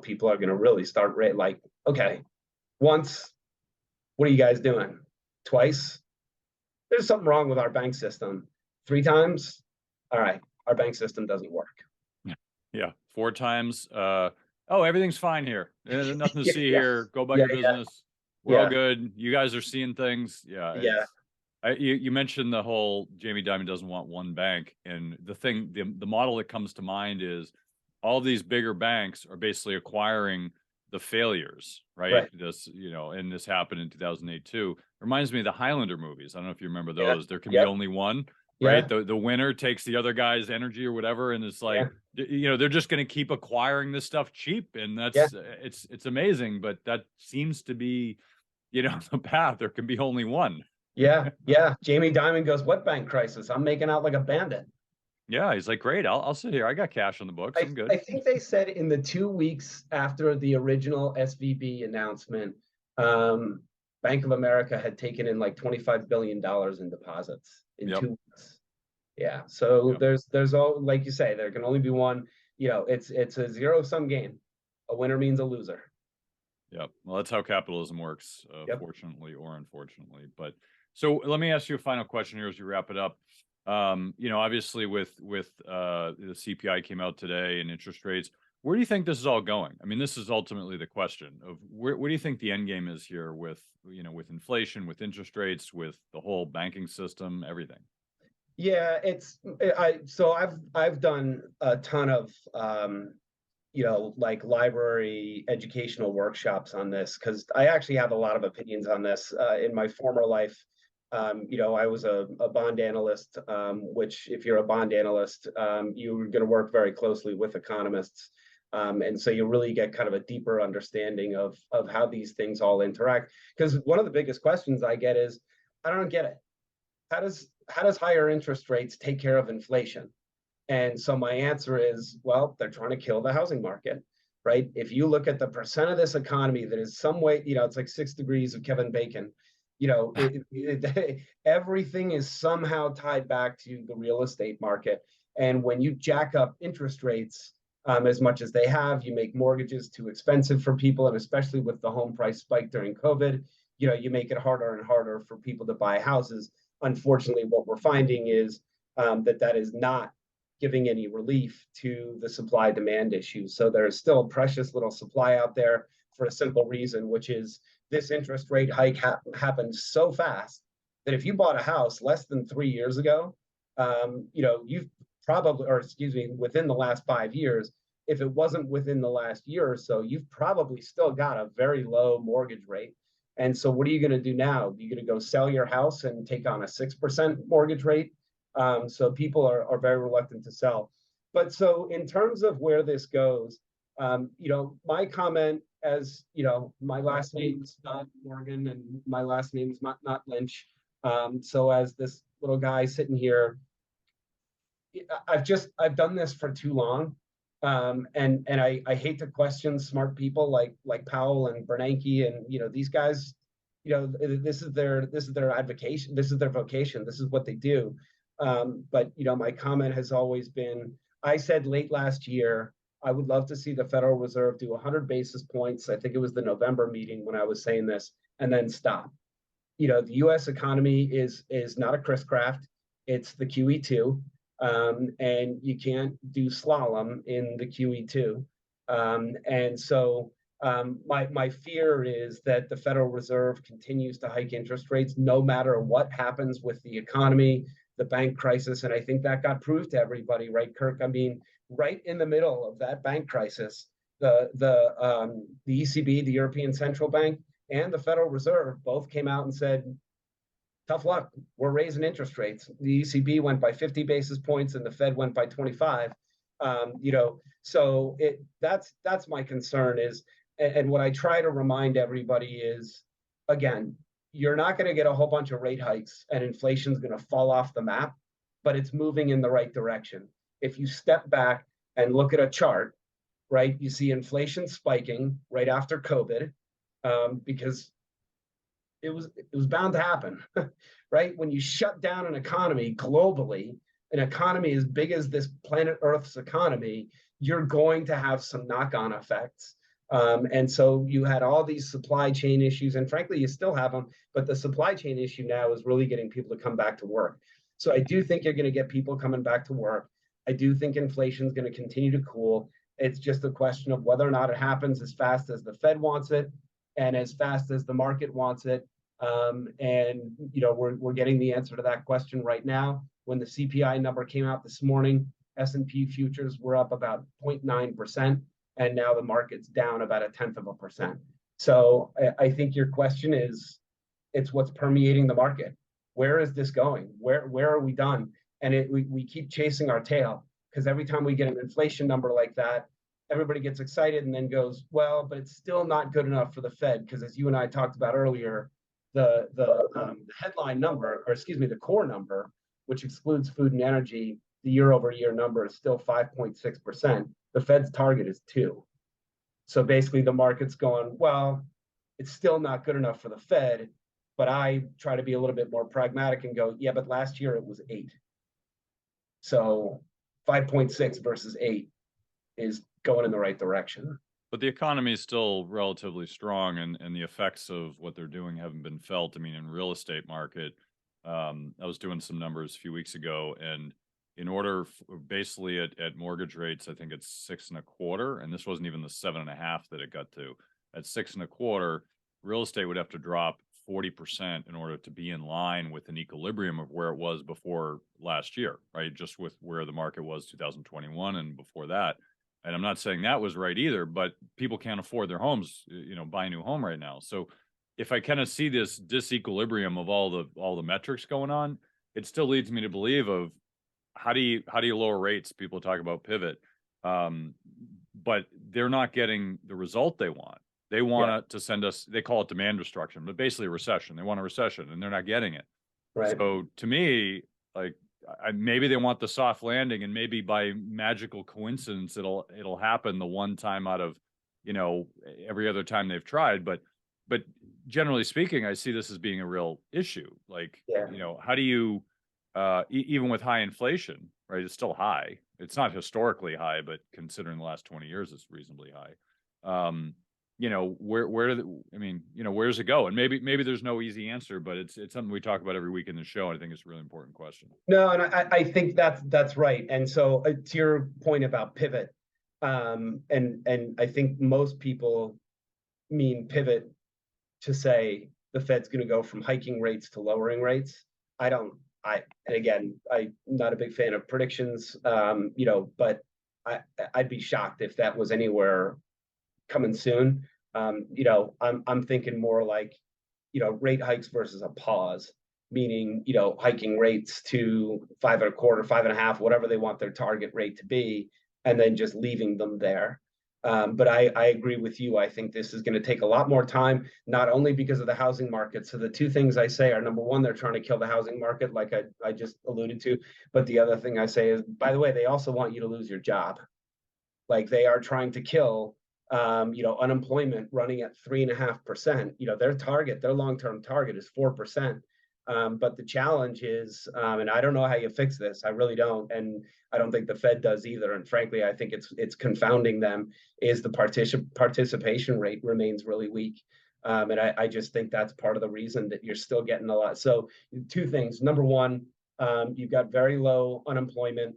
people are going to really start like, okay, once, what are you guys doing? Twice, there's something wrong with our bank system. Three times, all right, our bank system doesn't work. Yeah. Four times. Oh, everything's fine here. Nothing to Yeah, see yeah, here. Go about yeah, your business. We're all yeah, good. You guys are seeing things. Yeah. yeah, You mentioned the whole Jamie Dimon doesn't want one bank. And the model that comes to mind is all these bigger banks are basically acquiring the failures, right? right, And this happened in 2008 too. Reminds me of the Highlander movies. I don't know if you remember yeah, those. There can be yep, only one, right? yeah, The winner takes the other guy's energy or whatever, and it's yeah, like, they're just going to keep acquiring this stuff cheap, and yeah. it's amazing, but that seems to be, the path. There can be only one. Yeah, yeah. Jamie Dimon goes, "What bank crisis? I'm making out like a bandit." Yeah, he's like, great, I'll sit here. I got cash on the books. I'm I good. think they said in the 2 weeks after the original SVB announcement, um, Bank of America had taken in like $25 billion in deposits in Yep. 2 weeks. Yeah. So Yep. there's all, like you say, there can only be one. It's a zero sum game. A winner means a loser. Yep. Well, that's how capitalism works, Yep. fortunately or unfortunately. But so let me ask you a final question here as we wrap it up. Obviously with the CPI came out today and interest rates, where do you think this is all going? I mean, this is ultimately the question of where do you think the end game is here with, with inflation, with interest rates, with the whole banking system, everything? Yeah, I've done a ton of like library educational workshops on this because I actually have a lot of opinions on this. In my former life, I was a bond analyst, which if you're a bond analyst, you're going to work very closely with economists. And so you really get kind of a deeper understanding of how these things all interact. Because one of the biggest questions I get is, I don't get it. How does higher interest rates take care of inflation? And so my answer is, well, they're trying to kill the housing market, right? If you look at the percent of this economy that is some way, it's like 6 degrees of Kevin Bacon. Everything is somehow tied back to the real estate market. And when you jack up interest rates as much as they have, you make mortgages too expensive for people, and especially with the home price spike during COVID, you make it harder and harder for people to buy houses. Unfortunately, what we're finding is that is not giving any relief to the supply demand issue. So there's still precious little supply out there for a simple reason, which is this interest rate hike happened so fast that if you bought a house less than 3 years ago, you've probably, or excuse me, within the last 5 years, if it wasn't within the last year or so, you've probably still got a very low mortgage rate. And so what are you going to do now? You're going to go sell your house and take on a 6% mortgage rate? So people are very reluctant to sell. But so in terms of where this goes, my comment, as my last name is not Morgan and my last name is not Lynch. So as this little guy sitting here, I've done this for too long. And I hate to question smart people like Powell and Bernanke and these guys. This is their advocation, this is their vocation, this is what they do. But my comment has always been, I said late last year, I would love to see the Federal Reserve do 100 basis points. I think it was the November meeting when I was saying this, and then stop. The U.S. economy is not a Chris Craft; it's the QE2, and you can't do slalom in the QE2. And so my fear is that the Federal Reserve continues to hike interest rates no matter what happens with the economy, the bank crisis, and I think that got proved to everybody, right, Kirk? I mean, right in the middle of that bank crisis, the ECB, the European Central Bank, and the Federal Reserve both came out and said, tough luck, we're raising interest rates. The ECB went by 50 basis points and the Fed went by 25. So that's my concern is, and what I try to remind everybody is, again, you're not going to get a whole bunch of rate hikes and inflation's going to fall off the map, but it's moving in the right direction. If you step back and look at a chart, right, you see inflation spiking right after COVID, because it was bound to happen, right? When you shut down an economy globally, an economy as big as this planet Earth's economy, you're going to have some knock-on effects. And so you had all these supply chain issues, and frankly, you still have them, but the supply chain issue now is really getting people to come back to work. So I do think you're going to get people coming back to work. I do think inflation is going to continue to cool. It's just a question of whether or not it happens as fast as the Fed wants it and as fast as the market wants it. And we're getting the answer to that question right now. When the CPI number came out this morning, S&P futures were up about 0.9%, and now the market's down about 0.1%. So I think your question is, it's what's permeating the market. Where is this going? Where are we done? And we keep chasing our tail, because every time we get an inflation number like that, everybody gets excited and then goes, well, but it's still not good enough for the Fed, because as you and I talked about earlier, the headline number, or excuse me, the core number, which excludes food and energy, the year over year number is still 5.6%. The Fed's target is 2. So basically the market's going, well, it's still not good enough for the Fed, but I try to be a little bit more pragmatic and go, yeah, but last year it was 8. So 5.6 versus 8 is going in the right direction. But the economy is still relatively strong, and the effects of what they're doing haven't been felt. I mean, in real estate market, I was doing some numbers a few weeks ago, and in order basically at mortgage rates, I think it's 6.25, and this wasn't even the 7.5 that it got to. At 6.25, real estate would have to drop 40% in order to be in line with an equilibrium of where it was before last year, right? Just with where the market was 2021 and before that. And I'm not saying that was right either, but people can't afford their homes, buy a new home right now. So if I kind of see this disequilibrium of all the metrics going on, it still leads me to believe of how do you lower rates? People talk about pivot, but they're not getting the result they want. They want to send us, they call it demand destruction, but basically a recession. They want a recession and they're not getting it. Right. So to me, like, maybe they want the soft landing, and maybe by magical coincidence it'll happen the one time out of every other time they've tried. But generally speaking, I see this as being a real issue. Like, how do you even with high inflation, right? It's still high. It's not historically high, but considering the last 20 years, it's reasonably high. Where does it go? And maybe there's no easy answer, but it's something we talk about every week in the show. I think it's a really important question. No, and I think that's right. And so to your point about pivot, and I think most people mean pivot to say the Fed's going to go from hiking rates to lowering rates. And again, I'm not a big fan of predictions, but I'd be shocked if that was anywhere coming soon. I'm thinking more like, rate hikes versus a pause. meaning, hiking rates to 5.25, 5.5, whatever they want their target rate to be, and then just leaving them there. But I agree with you. I think this is going to take a lot more time, not only because of the housing market. So the two things I say are, number one, they're trying to kill the housing market, like I just alluded to. But the other thing I say is, by the way, they also want you to lose your job. Like they are trying to kill, unemployment running at 3.5%. Their long-term target is 4%. But the challenge is, and I don't know how you fix this. I really don't, and I don't think the Fed does either. And frankly, I think it's confounding them. Is the participation rate remains really weak, and I just think that's part of the reason that you're still getting a lot. So two things. Number one, you've got very low unemployment.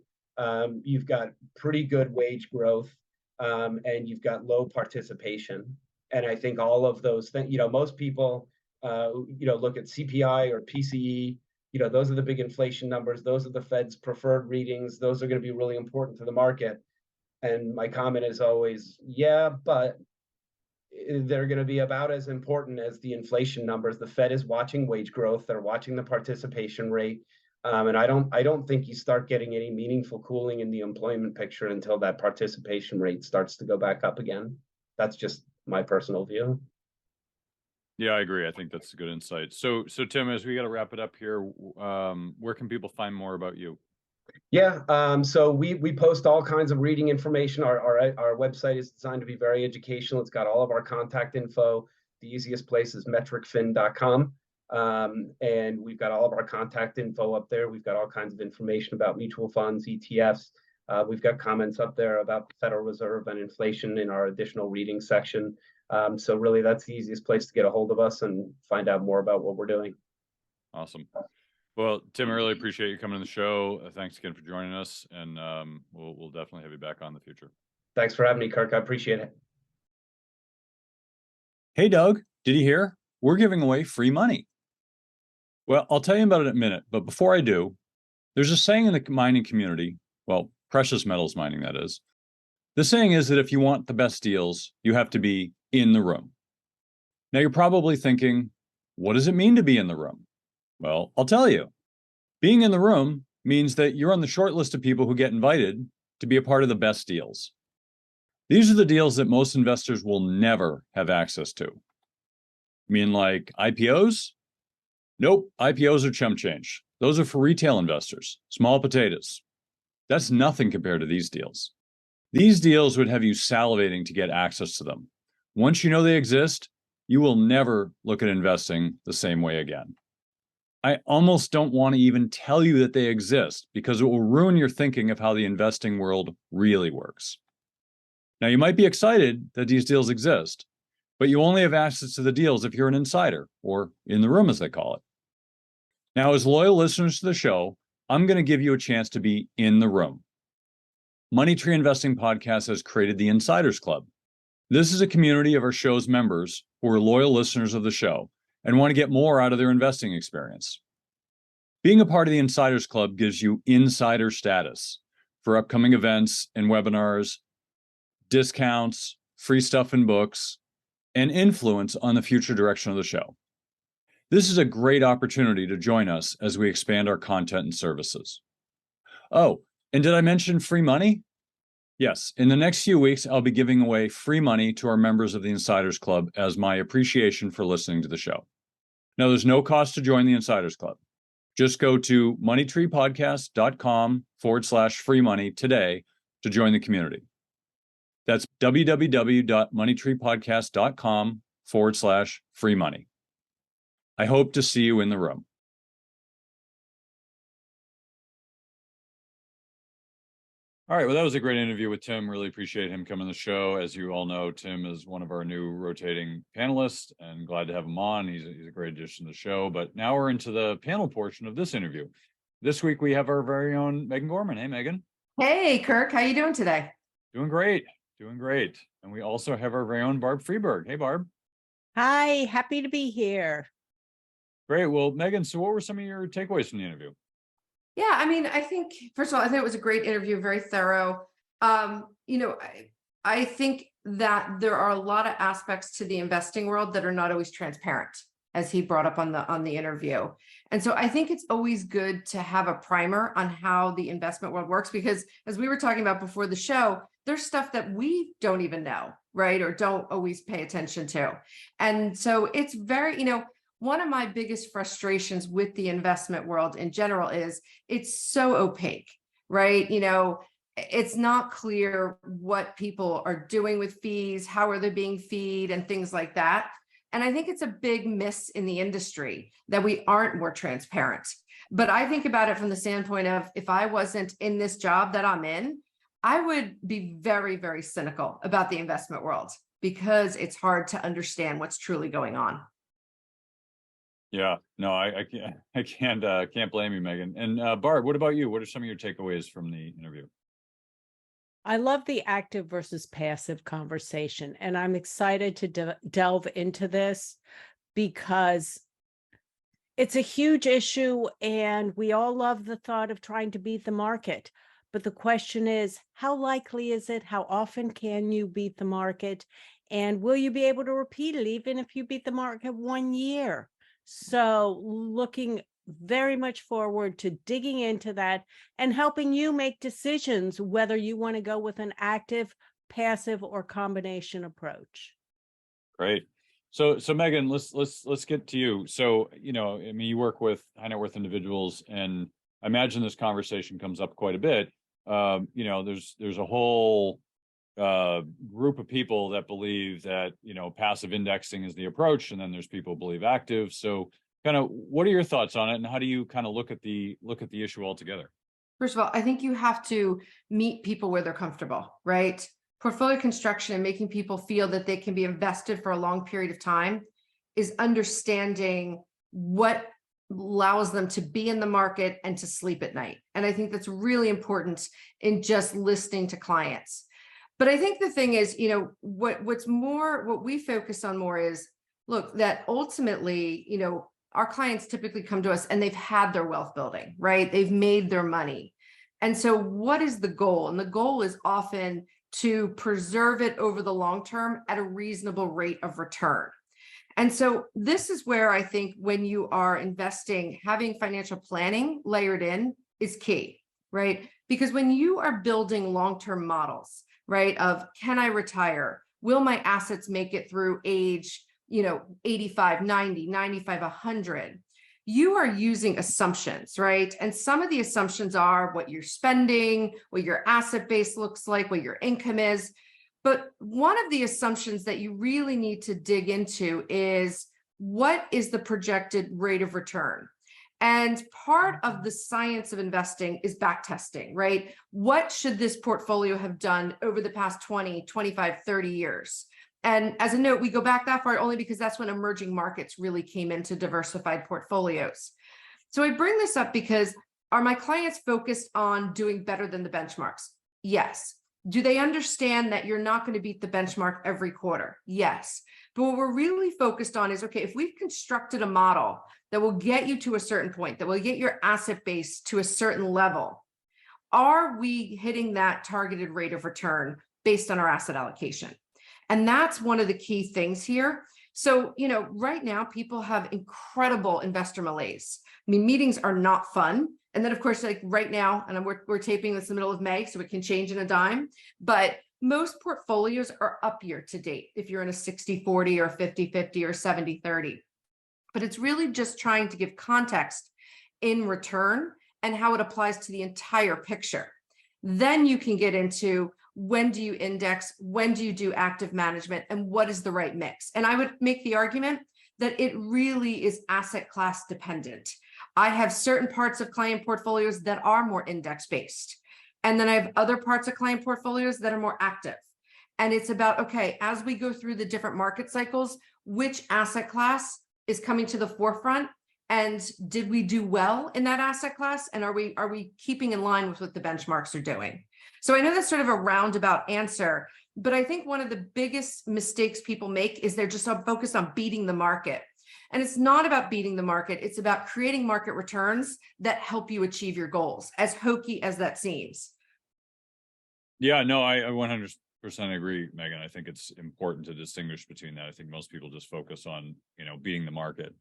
You've got pretty good wage growth, and you've got low participation. And I think all of those things, most people, look at CPI or PCE. Those are the big inflation numbers. Those are the Fed's preferred readings. Those are going to be really important to the market. And my comment is always, yeah, but they're going to be about as important as the inflation numbers. The Fed is watching wage growth. They're watching the participation rate. And I don't think you start getting any meaningful cooling in the employment picture until that participation rate starts to go back up again. That's just my personal view. Yeah, I agree. I think that's a good insight. So Tim, as we got to wrap it up here, where can people find more about you? Yeah, so we post all kinds of reading information. Our website is designed to be very educational. It's got all of our contact info. The easiest place is metricfin.com. And we've got all of our contact info up there. We've got all kinds of information about mutual funds, ETFs. We've got comments up there about the Federal Reserve and inflation in our additional reading section. So really, that's the easiest place to get a hold of us and find out more about what we're doing. Awesome. Well, Tim, I really appreciate you coming on the show. Thanks again for joining us, and we'll definitely have you back on in the future. Thanks for having me, Kirk. I appreciate it. Hey, Doug, did you hear? We're giving away free money. Well, I'll tell you about it in a minute, but before I do, there's a saying in the mining community, well, precious metals mining, that is. The saying is that if you want the best deals, you have to be in the room. Now, you're probably thinking, what does it mean to be in the room? Well, I'll tell you. Being in the room means that you're on the short list of people who get invited to be a part of the best deals. These are the deals that most investors will never have access to. You mean like IPOs? Nope, IPOs are chump change. Those are for retail investors, small potatoes. That's nothing compared to these deals. These deals would have you salivating to get access to them. Once you know they exist, you will never look at investing the same way again. I almost don't want to even tell you that they exist because it will ruin your thinking of how the investing world really works. Now, you might be excited that these deals exist, but you only have access to the deals if you're an insider, or in the room as they call it. Now, as loyal listeners to the show, I'm going to give you a chance to be in the room. Money Tree Investing Podcast has created the Insiders Club. This is a community of our show's members who are loyal listeners of the show and want to get more out of their investing experience. Being a part of the Insiders Club gives you insider status for upcoming events and webinars, discounts, free stuff and books, and influence on the future direction of the show. This is a great opportunity to join us as we expand our content and services. Oh, and did I mention free money? Yes, in the next few weeks, I'll be giving away free money to our members of the Insiders Club as my appreciation for listening to the show. Now, there's no cost to join the Insiders Club. Just go to moneytreepodcast.com/free money today to join the community. That's www.moneytreepodcast.com/free money. I hope to see you in the room. All right. Well, that was a great interview with Tim. Really appreciate him coming on the show. As you all know, Tim is one of our new rotating panelists, and glad to have him on. He's a great addition to the show. But now we're into the panel portion of this interview. This week we have our very own Megan Gorman. Hey, Megan. Hey, Kirk. How you doing today? Doing great. Doing great. And we also have our very own Barb Friedberg. Hey, Barb. Hi. Happy to be here. Great. Well, Megan, so what were some of your takeaways from the interview? Yeah, I mean, I think, first of all, I think it was a great interview, very thorough. I think that there are a lot of aspects to the investing world that are not always transparent. as he brought up on the interview. And so I think it's always good to have a primer on how the investment world works, because as we were talking about before the show, there's stuff that we don't even know, right? Or don't always pay attention to. And so it's very, one of my biggest frustrations with the investment world in general is it's so opaque, right? It's not clear what people are doing with fees, how are they being feed, and things like that. And I think it's a big miss in the industry that we aren't more transparent. But I think about it from the standpoint of, if I wasn't in this job that I'm in, I would be very, very cynical about the investment world, because it's hard to understand what's truly going on. Yeah, no, I can't blame you, Megan. And Barb, what about you? What are some of your takeaways from the interview? I love the active versus passive conversation, and I'm excited to delve into this because it's a huge issue, and we all love the thought of trying to beat the market. But the question is, how likely is it? How often can you beat the market? And will you be able to repeat it even if you beat the market 1 year? So looking very much forward to digging into that and helping you make decisions whether you want to go with an active, passive, or combination approach. Great. So Megan, let's get to you. So, you work with high net worth individuals, and I imagine this conversation comes up quite a bit. There's a whole group of people that believe that, passive indexing is the approach, and then there's people who believe active. So kind of, what are your thoughts on it, and how do you kind of look at the issue altogether? First of all, I think you have to meet people where they're comfortable, right? Portfolio construction and making people feel that they can be invested for a long period of time is understanding what allows them to be in the market and to sleep at night. And I think that's really important in just listening to clients. But I think the thing is, what we focus on more is, look, that ultimately, our clients typically come to us and they've had their wealth building, right? They've made their money. And so what is the goal? And the goal is often to preserve it over the long term at a reasonable rate of return. And so this is where I think when you are investing, having financial planning layered in is key, right? Because when you are building long-term models, right, of can I retire? Will my assets make it through age, 85, 90, 95, 100? You are using assumptions, right? And some of the assumptions are what you're spending, what your asset base looks like, what your income is. But one of the assumptions that you really need to dig into is, what is the projected rate of return? And part of the science of investing is back testing, right? What should this portfolio have done over the past 20, 25, 30 years? And as a note, we go back that far only because that's when emerging markets really came into diversified portfolios. So I bring this up because, are my clients focused on doing better than the benchmarks? Yes. Do they understand that you're not going to beat the benchmark every quarter? Yes. But what we're really focused on is, okay, if we've constructed a model that will get you to a certain point, that will get your asset base to a certain level, are we hitting that targeted rate of return based on our asset allocation? And that's one of the key things here. So, right now people have incredible investor malaise. I mean, meetings are not fun. And then of course, like right now, and we're taping this in the middle of May, so it can change in a dime, but most portfolios are up year to date if you're in a 60-40 or 50-50 or 70-30. But it's really just trying to give context in return and how it applies to the entire picture. Then you can get into, when do you index, when do you do active management, and what is the right mix? And I would make the argument that it really is asset class dependent. I have certain parts of client portfolios that are more index based. And then I have other parts of client portfolios that are more active. And it's about, okay, as we go through the different market cycles, which asset class is coming to the forefront? And did we do well in that asset class? And are we keeping in line with what the benchmarks are doing? So I know that's sort of a roundabout answer, but I think one of the biggest mistakes people make is they're just focused on beating the market. And it's not about beating the market. It's about creating market returns that help you achieve your goals, as hokey as that seems. Yeah, no, I 100% agree, Megan. I think it's important to distinguish between that. I think most people just focus on, beating the market.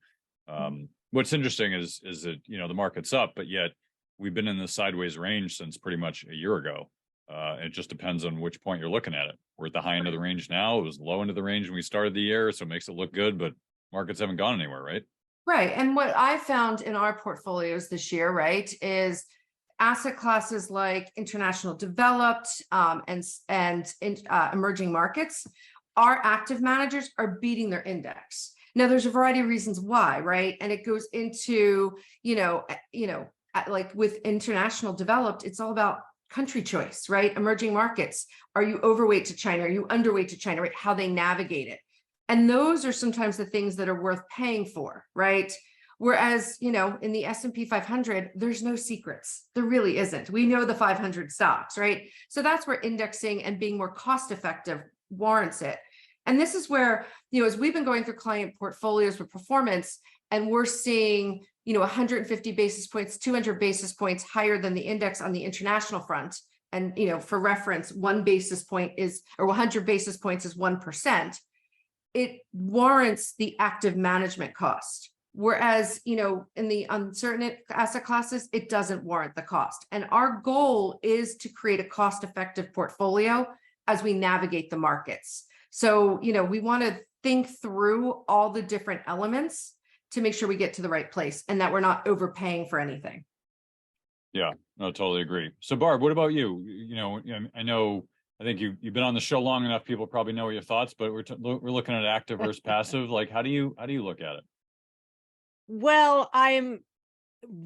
What's interesting is that, the market's up, but yet we've been in the sideways range since pretty much a year ago. It just depends on which point you're looking at it. We're at the high end of the range now. It was low end of the range when we started the year, so it makes it look good, but markets haven't gone anywhere, right? Right. And what I found in our portfolios this year, right, is asset classes like international developed and emerging markets, our active managers are beating their index. Now, there's a variety of reasons why, right? And it goes into, like with international developed, it's all about country choice, right? Emerging markets. Are you overweight to China? Are you underweight to China, right? How they navigate it. And those are sometimes the things that are worth paying for, right? Whereas, in the S&P 500, there's no secrets. There really isn't. We know the 500 stocks, right? So that's where indexing and being more cost effective warrants it. And this is where, as we've been going through client portfolios with performance, and we're seeing, 150 basis points, 200 basis points higher than the index on the international front. And, for reference, 1 basis point is, or 100 basis points is 1%. It warrants the active management cost. Whereas, in the uncertain asset classes, it doesn't warrant the cost. And our goal is to create a cost-effective portfolio as we navigate the markets. So, we want to think through all the different elements to make sure we get to the right place and that we're not overpaying for anything. Yeah, no, totally agree. So Barb, what about you? I think you've been on the show long enough. People probably know your thoughts, but we're looking at active versus passive. Like, how do you look at it? Well, I'm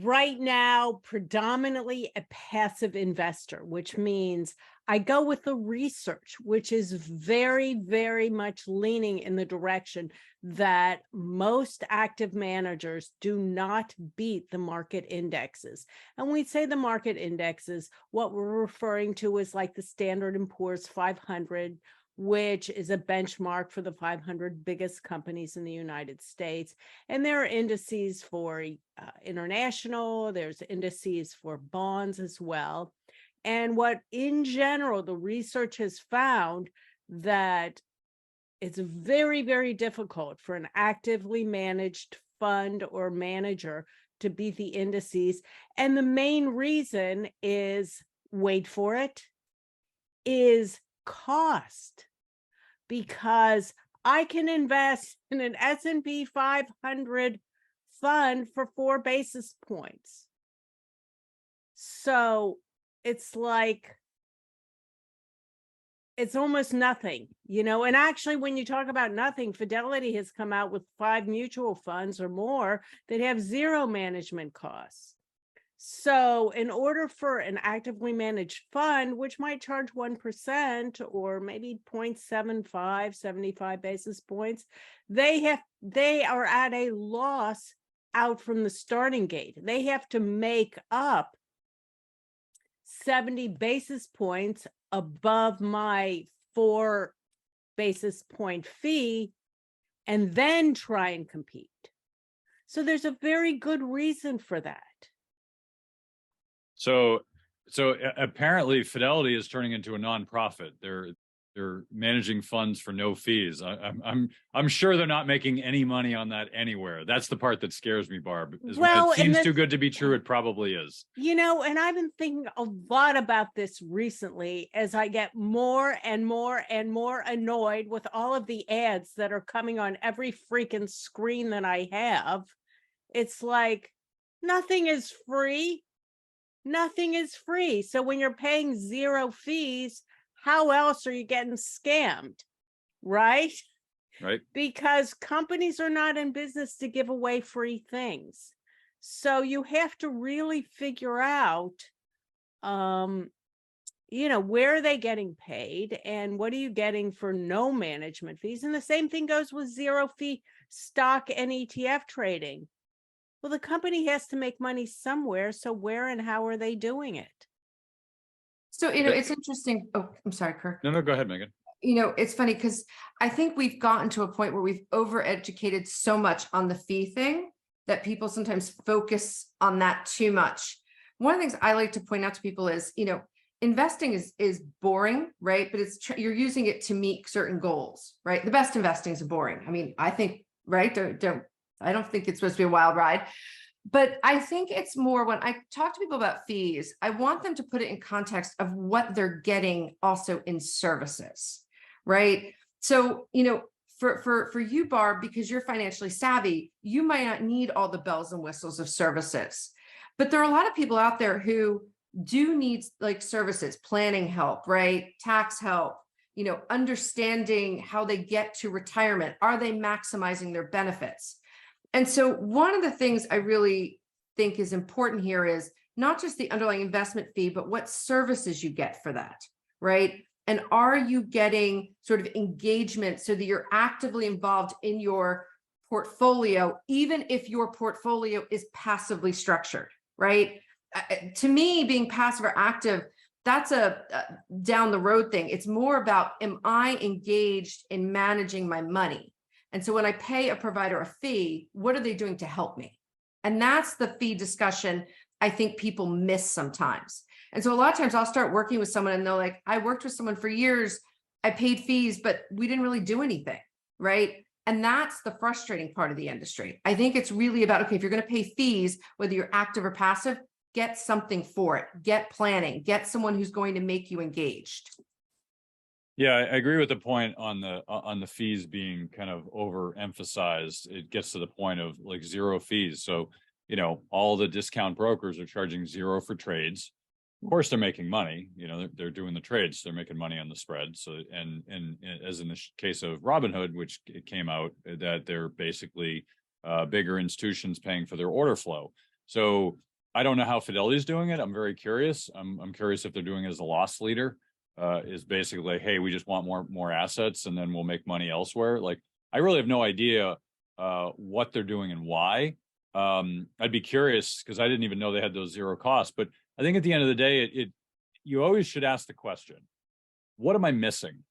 right now predominantly a passive investor, which means I go with the research, which is very, very much leaning in the direction that most active managers do not beat the market indexes. And when we say the market indexes, what we're referring to is like the Standard & Poor's 500, which is a benchmark for the 500 biggest companies in the United States. And there are indices for international, there's indices for bonds as well. And what in general, the research has found that it's very, very difficult for an actively managed fund or manager to beat the indices. And the main reason is, wait for it, is cost. Because I can invest in an S&P 500 fund for 4 basis points. So it's like, it's almost nothing, and actually when you talk about nothing, Fidelity has come out with 5 mutual funds or more that have 0 management costs. So in order for an actively managed fund, which might charge 1% or maybe 0.75, 75 basis points, they are at a loss out from the starting gate. They have to make up 70 basis points above my 4 basis point fee and then try and compete. So there's a very good reason for that. So apparently Fidelity is turning into a nonprofit. They're managing funds for no fees. I'm sure they're not making any money on that anywhere. That's the part that scares me, Barb. Well, it seems too good to be true. It probably is. And I've been thinking a lot about this recently as I get more and more and more annoyed with all of the ads that are coming on every freaking screen that I have. It's like, nothing is free. Nothing is free. So when you're paying 0 fees, how else are you getting scammed? Right? Right. Because companies are not in business to give away free things. So you have to really figure out, where are they getting paid and what are you getting for no management fees? And the same thing goes with 0 fee stock and ETF trading. Well, the company has to make money somewhere. So where and how are they doing it? So, it's interesting. Oh, I'm sorry, Kirk. No, go ahead, Megan. It's funny because I think we've gotten to a point where we've overeducated so much on the fee thing that people sometimes focus on that too much. One of the things I like to point out to people is, investing is boring, right? But you're using it to meet certain goals, right? The best investing is boring. I mean, I think, right? I don't think it's supposed to be a wild ride. But I think it's more when I talk to people about fees, I want them to put it in context of what they're getting also in services, right? So, for you, Barb, because you're financially savvy, you might not need all the bells and whistles of services. But there are a lot of people out there who do need like services, planning help, right? Tax help, understanding how they get to retirement. Are they maximizing their benefits? And so one of the things I really think is important here is not just the underlying investment fee, but what services you get for that, right? And are you getting sort of engagement so that you're actively involved in your portfolio, even if your portfolio is passively structured, right? To me, being passive or active, that's a down the road thing. It's more about, am I engaged in managing my money? And so when I pay a provider a fee, what are they doing to help me? And that's the fee discussion I think people miss sometimes. And so a lot of times I'll start working with someone and they're like, I worked with someone for years, I paid fees, but we didn't really do anything, right? And that's the frustrating part of the industry. I think it's really about, okay, if you're going to pay fees, whether you're active or passive, get something for it, get planning, get someone who's going to make you engaged. Yeah, I agree with the point on the fees being kind of overemphasized. It gets to the point of like zero fees. So, all the discount brokers are charging zero for trades. Of course, they're making money. They're doing the trades. They're making money on the spread. So, and as in the case of Robinhood, which it came out that they're basically bigger institutions paying for their order flow. So I don't know how Fidelity's doing it. I'm very curious. I'm curious if they're doing it as a loss leader. Is basically, hey, we just want more assets and then we'll make money elsewhere. Like, I really have no idea what they're doing and why. I'd be curious because I didn't even know they had those zero costs. But I think at the end of the day, you always should ask the question, what am I missing?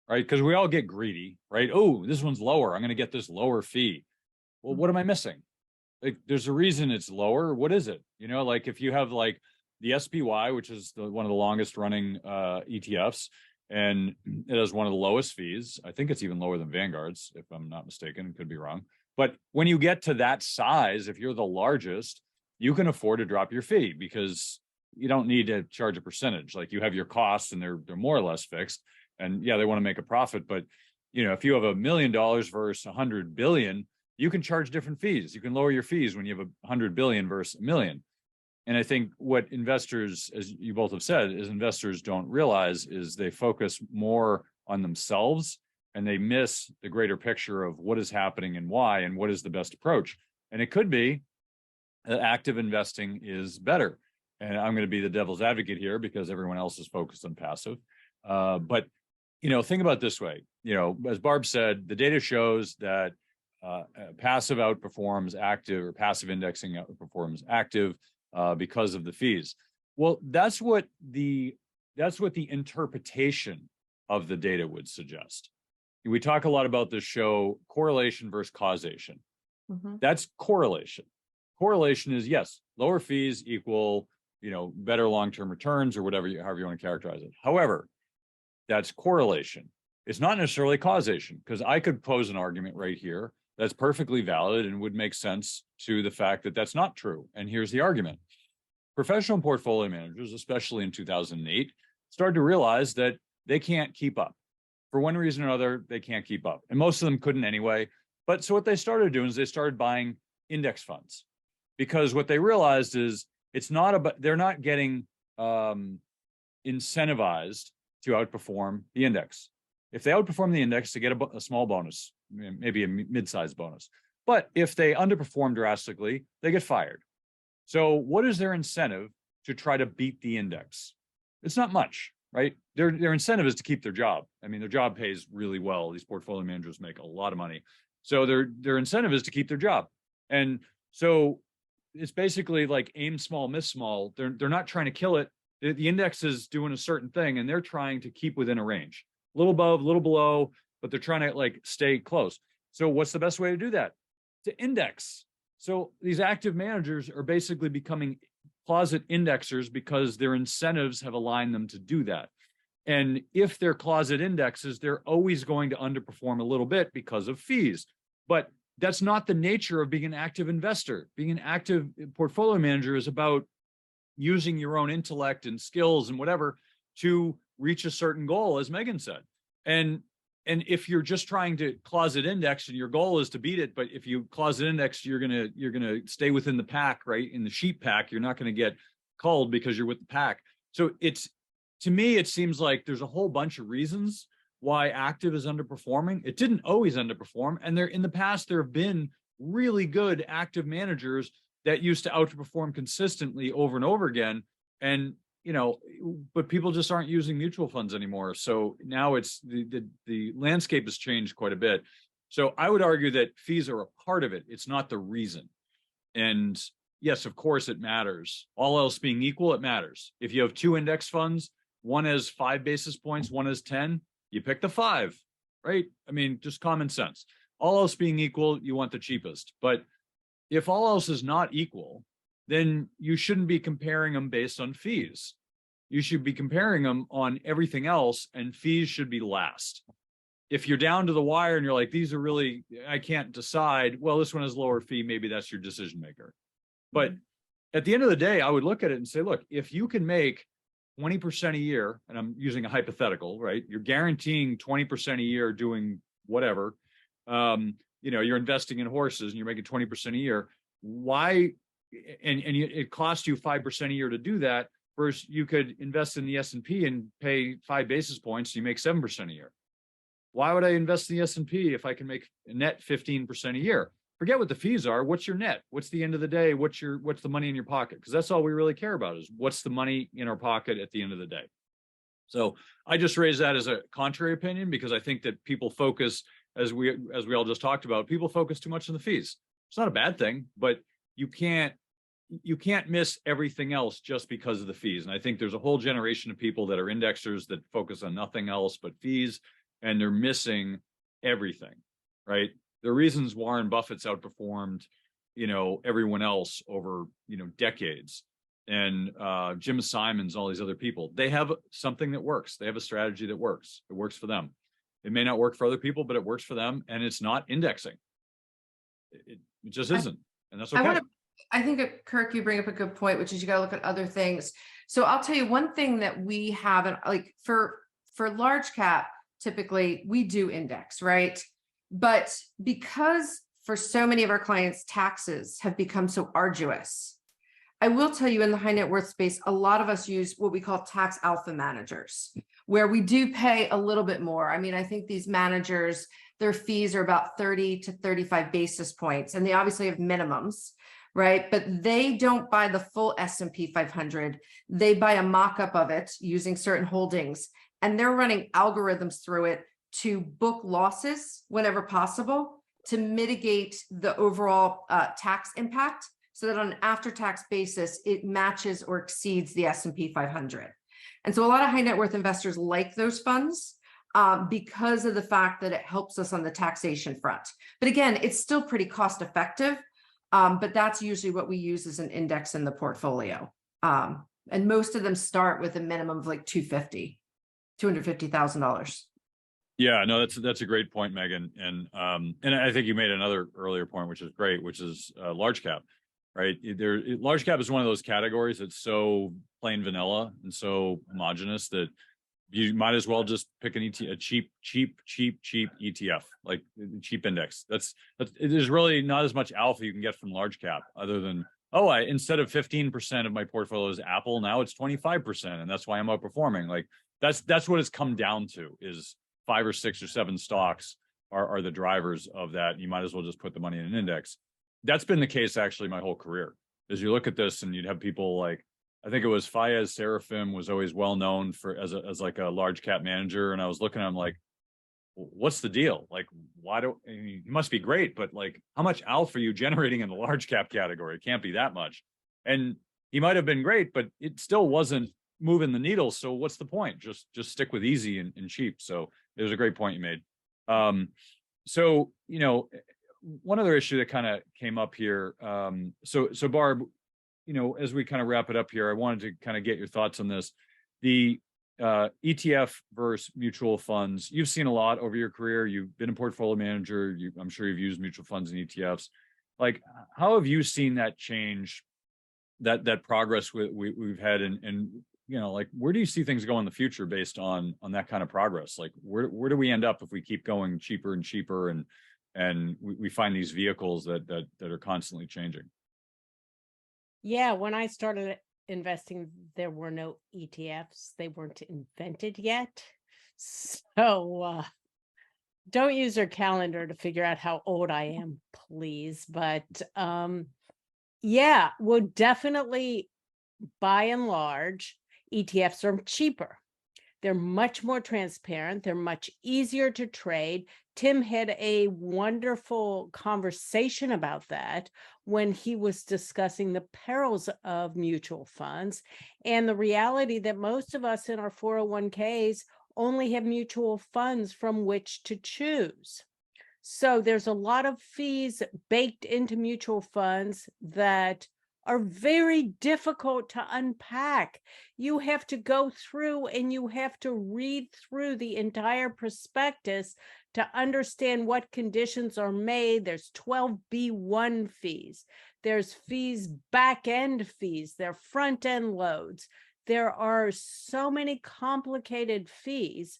Right? Because we all get greedy, right? Oh, this one's lower. I'm going to get this lower fee. Well, what am I missing? Like, there's a reason it's lower. What is it? Like if you have like the SPY, which is one of the longest running ETFs, and it has one of the lowest fees. I think it's even lower than Vanguard's, if I'm not mistaken. Could be wrong. But when you get to that size, if you're the largest, you can afford to drop your fee because you don't need to charge a percentage. Like, you have your costs and they're more or less fixed. And yeah, they want to make a profit. But if you have $1 million versus 100 billion, you can charge different fees. You can lower your fees when you have 100 billion versus 1 million. And I think what investors, as you both have said, is investors don't realize is they focus more on themselves and they miss the greater picture of what is happening and why and what is the best approach. And it could be that active investing is better. And I'm going to be the devil's advocate here because everyone else is focused on passive. But think about it this way. As Barb said, the data shows that passive outperforms active, or passive indexing outperforms active. Because of the fees. Well, that's what the interpretation of the data would suggest. We talk a lot about this show, correlation versus causation. Mm-hmm. That's correlation. Correlation is, yes, lower fees equal, better long-term returns or however you want to characterize it. However, that's correlation. It's not necessarily causation, because I could pose an argument right here that's perfectly valid and would make sense to the fact that that's not true. And here's the argument. Professional portfolio managers, especially in 2008, started to realize that they can't keep up. For one reason or another, they can't keep up. And most of them couldn't anyway. But so what they started doing is they started buying index funds, because what they realized is they're not getting incentivized to outperform the index. If they outperform the index, they get a small bonus, maybe a mid-sized bonus. But if they underperform drastically, they get fired. So what is their incentive to try to beat the index? It's not much, right? Their incentive is to keep their job. I mean, their job pays really well. These portfolio managers make a lot of money. So their incentive is to keep their job. And so it's basically like aim small, miss small. They're not trying to kill it. The index is doing a certain thing and they're trying to keep within a range. A little above, a little below, but they're trying to like stay close. So what's the best way to do that? To index. So these active managers are basically becoming closet indexers because their incentives have aligned them to do that. And if they're closet indexes, they're always going to underperform a little bit because of fees. But that's not the nature of being an active investor. Being an active portfolio manager is about using your own intellect and skills and whatever to reach a certain goal, as Megan said. And if you're just trying to closet index and your goal is to beat it, but if you closet index, you're gonna stay within the pack, right? In the sheep pack, you're not gonna get culled because you're with the pack. So to me, it seems like there's a whole bunch of reasons why active is underperforming. It didn't always underperform, and in the past there have been really good active managers that used to outperform consistently over and over again. And but people just aren't using mutual funds anymore. So now it's the landscape has changed quite a bit. So I would argue that fees are a part of it. It's not the reason. And yes, of course it matters. All else being equal, it matters. If you have two index funds, one has 5 basis points, one has 10, you pick the 5, right? I mean, just common sense. All else being equal, you want the cheapest. But if all else is not equal, then you shouldn't be comparing them based on fees. You should be comparing them on everything else, and fees should be last. If you're down to the wire and you're like, these are really, I can't decide, well, this one has lower fee, maybe that's your decision maker. But at the end of the day, I would look at it and say, look, if you can make 20% a year, and I'm using a hypothetical, right? You're guaranteeing 20% a year doing whatever. You're investing in horses and you're making 20% a year. Why? It costs you 5% a year to do that. Versus you could invest in the S&P and pay 5 basis points, you make 7% a year. Why would I invest in the S&P if I can make a net 15% a year? Forget what the fees are. What's your net? What's the end of the day? What's the money in your pocket? Because that's all we really care about is what's the money in our pocket at the end of the day. So I just raise that as a contrary opinion because I think that people focus, as we all just talked about, people focus too much on the fees. It's not a bad thing, but you can't miss everything else just because of the fees. And I think there's a whole generation of people that are indexers that focus on nothing else but fees, and they're missing everything, right? The reasons Warren Buffett's outperformed, everyone else over, decades, and Jim Simons, all these other people, they have something that works. They have a strategy that works. It works for them. It may not work for other people, but it works for them, and it's not indexing. It just isn't, and that's okay. I think, Kirk, you bring up a good point, which is you got to look at other things. So I'll tell you one thing that we have, like for large cap, typically we do index, right? But because for so many of our clients, taxes have become so arduous, I will tell you in the high net worth space, a lot of us use what we call tax alpha managers, where we do pay a little bit more. I mean, I think these managers, their fees are about 30 to 35 basis points, and they obviously have minimums, right? But they don't buy the full S&P 500. They buy a mock-up of it using certain holdings, and they're running algorithms through it to book losses whenever possible to mitigate the overall tax impact so that on an after-tax basis, it matches or exceeds the S&P 500. And so a lot of high net worth investors like those funds because of the fact that it helps us on the taxation front. But again, it's still pretty cost effective. But that's usually what we use as an index in the portfolio. And most of them start with a minimum of like $250,000. Yeah, no, that's a great point, Megan. And I think you made another earlier point, which is great, which is large cap, right? Large cap is one of those categories that's so plain vanilla and so homogenous that you might as well just pick a cheap ETF, like cheap index. It is really not as much alpha you can get from large cap other than, instead of 15% of my portfolio is Apple, now it's 25%. And that's why I'm outperforming. Like that's what it's come down to is 5 or 6 or 7 stocks are the drivers of that. You might as well just put the money in an index. That's been the case actually my whole career. As you look at this and you'd have people like, I think it was Fayez Serafim was always well known as like a large cap manager. And I was looking at him like, what's the deal? Like, he must be great, but like, how much alpha are you generating in the large cap category? It can't be that much. And he might've been great, but it still wasn't moving the needle. So what's the point? Just stick with easy and cheap. So it was a great point you made. So, one other issue that kind of came up here. So Barb, as we kind of wrap it up here, I wanted to kind of get your thoughts on this. The ETF versus mutual funds. You've seen a lot over your career. You've been a portfolio manager. I'm sure you've used mutual funds and ETFs. Like, how have you seen that change, that progress we've had, and like, where do you see things go in the future based on that kind of progress? Like, where do we end up if we keep going cheaper and cheaper, and we find these vehicles that are constantly changing? Yeah, when I started investing, there were no ETFs. They weren't invented yet. So don't use your calendar to figure out how old I am, please. But yeah, well, definitely, by and large, ETFs are cheaper. They're much more transparent. They're much easier to trade. Tim had a wonderful conversation about that when he was discussing the perils of mutual funds and the reality that most of us in our 401ks only have mutual funds from which to choose. So there's a lot of fees baked into mutual funds that are very difficult to unpack. You have to go through and you have to read through the entire prospectus to understand what conditions are made. There's 12B1 fees. There's fees, back-end fees. There are front-end loads. There are so many complicated fees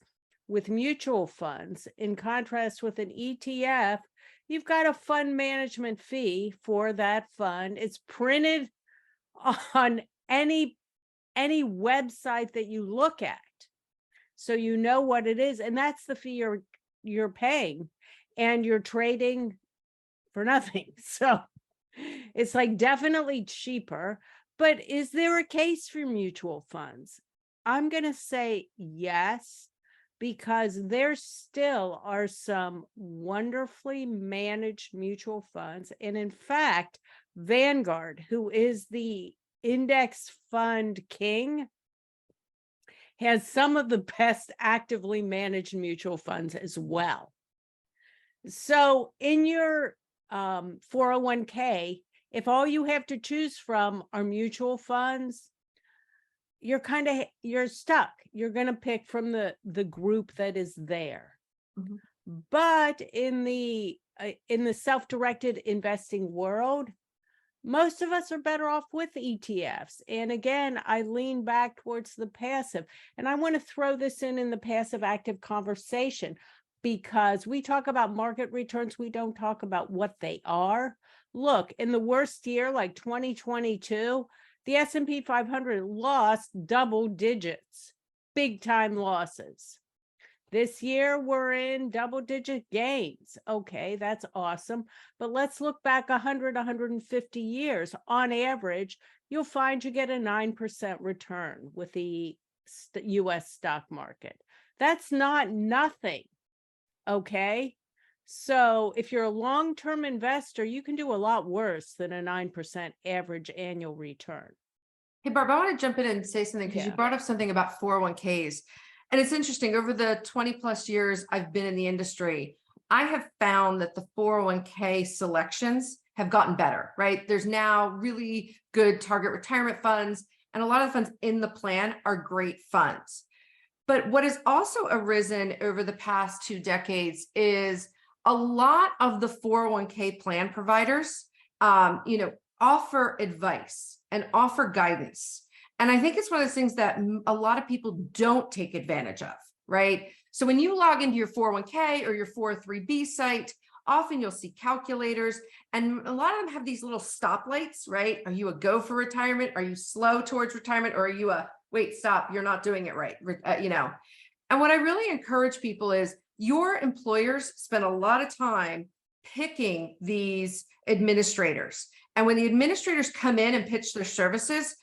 with mutual funds. In contrast with an ETF, you've got a fund management fee for that fund. It's printed on any website that you look at, so you know what it is, and that's the fee you're paying, and you're trading for nothing. So it's like definitely cheaper. But is there a case for mutual funds? I'm going to say yes, because there still are some wonderfully managed mutual funds. And in fact, Vanguard, who is the index fund king, has some of the best actively managed mutual funds as well. So in your 401k, if all you have to choose from are mutual funds, you're stuck. You're going to pick from the group that is there. Mhm. But in the self-directed investing world, most of us are better off with ETFs. And again, I lean back towards the passive. And I want to throw this in the passive active conversation, because we talk about market returns. We don't talk about what they are. Look, in the worst year, like 2022, the S&P 500 lost double digits, big time losses. This year, we're in double-digit gains. Okay, that's awesome. But let's look back 100, 150 years. On average, you'll find you get a 9% return with the U.S. stock market. That's not nothing, okay? So if you're a long-term investor, you can do a lot worse than a 9% average annual return. Hey, Barb, I want to jump in and say something, because you brought up something about 401ks. And it's interesting, over the 20 plus years I've been in the industry, I have found that the 401k selections have gotten better, right? There's now really good target retirement funds, and a lot of the funds in the plan are great funds. But what has also arisen over the past 2 decades is a lot of the 401k plan providers, offer advice and offer guidance. And I think it's one of those things that a lot of people don't take advantage of, right? So when you log into your 401k or your 403b site, often you'll see calculators, and a lot of them have these little stoplights, right? Are you a go for retirement? Are you slow towards retirement? Or are you a, wait, stop, you're not doing it right, And what I really encourage people is, your employers spend a lot of time picking these administrators. And when the administrators come in and pitch their services,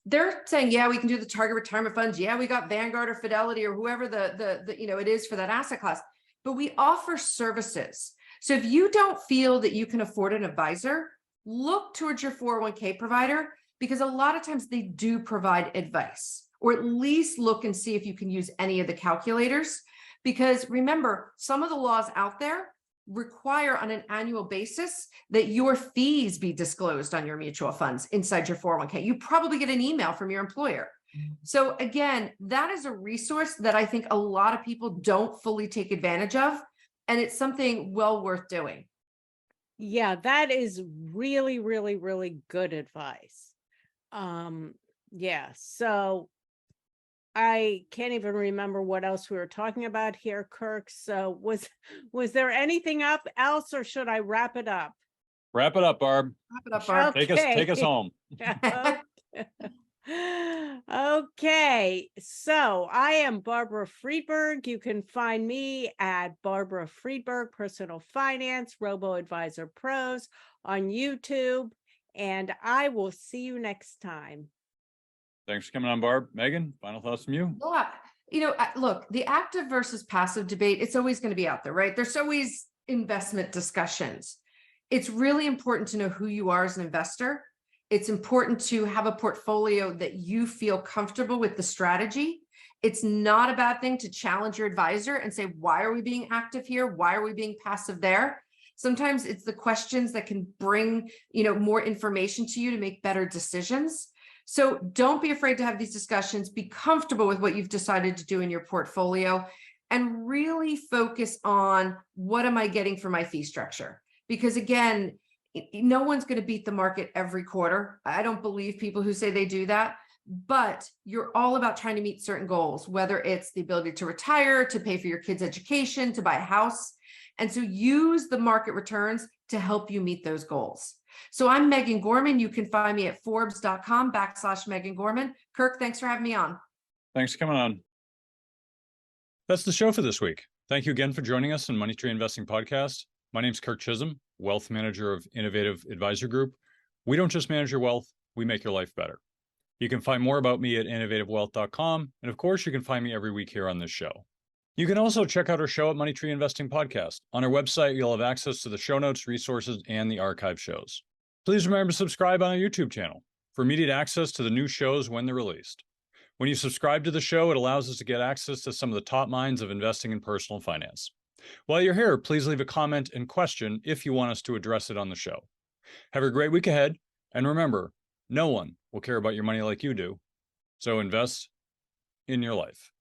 they're saying, yeah, we can do the target retirement funds. Yeah, we got Vanguard or Fidelity or whoever it is for that asset class, but we offer services. So if you don't feel that you can afford an advisor, look towards your 401k provider, because a lot of times they do provide advice, or at least look and see if you can use any of the calculators. Because remember, some of the laws out there require on an annual basis that your fees be disclosed on your mutual funds inside your 401k. You probably get an email from your employer. So again, that is a resource that I think a lot of people don't fully take advantage of, and it's something well worth doing. Yeah, that is really, really, really good advice. Yeah, so I can't even remember what else we were talking about here, Kirk. So was there anything else, or should I wrap it up? Wrap it up, Barb. Wrap it up, Barb. Take us home. Okay, so I am Barbara Friedberg. You can find me at Barbara Friedberg Personal Finance Robo Advisor Pros on YouTube, and I will see you next time. Thanks for coming on, Barb. Megan, final thoughts from you? Yeah, look, the active versus passive debate, it's always going to be out there, right? There's always investment discussions. It's really important to know who you are as an investor. It's important to have a portfolio that you feel comfortable with the strategy. It's not a bad thing to challenge your advisor and say, why are we being active here? Why are we being passive there? Sometimes it's the questions that can bring, more information to you to make better decisions. So don't be afraid to have these discussions. Be comfortable with what you've decided to do in your portfolio and really focus on what am I getting for my fee structure? Because again, no one's going to beat the market every quarter. I don't believe people who say they do that, but you're all about trying to meet certain goals, whether it's the ability to retire, to pay for your kids' education, to buy a house. And so use the market returns to help you meet those goals. So I'm Megan Gorman. You can find me at Forbes.com/Megan Gorman. Kirk, thanks for having me on. Thanks for coming on. That's the show for this week. Thank you again for joining us on Money Tree Investing Podcast. My name's Kirk Chisholm, Wealth Manager of Innovative Advisor Group. We don't just manage your wealth, we make your life better. You can find more about me at innovativewealth.com. And of course, you can find me every week here on this show. You can also check out our show at Money Tree Investing Podcast. On our website, you'll have access to the show notes, resources, and the archive shows. Please remember to subscribe on our YouTube channel for immediate access to the new shows when they're released. When you subscribe to the show, it allows us to get access to some of the top minds of investing in personal finance. While you're here, please leave a comment and question if you want us to address it on the show. Have a great week ahead, and remember, no one will care about your money like you do, so invest in your life.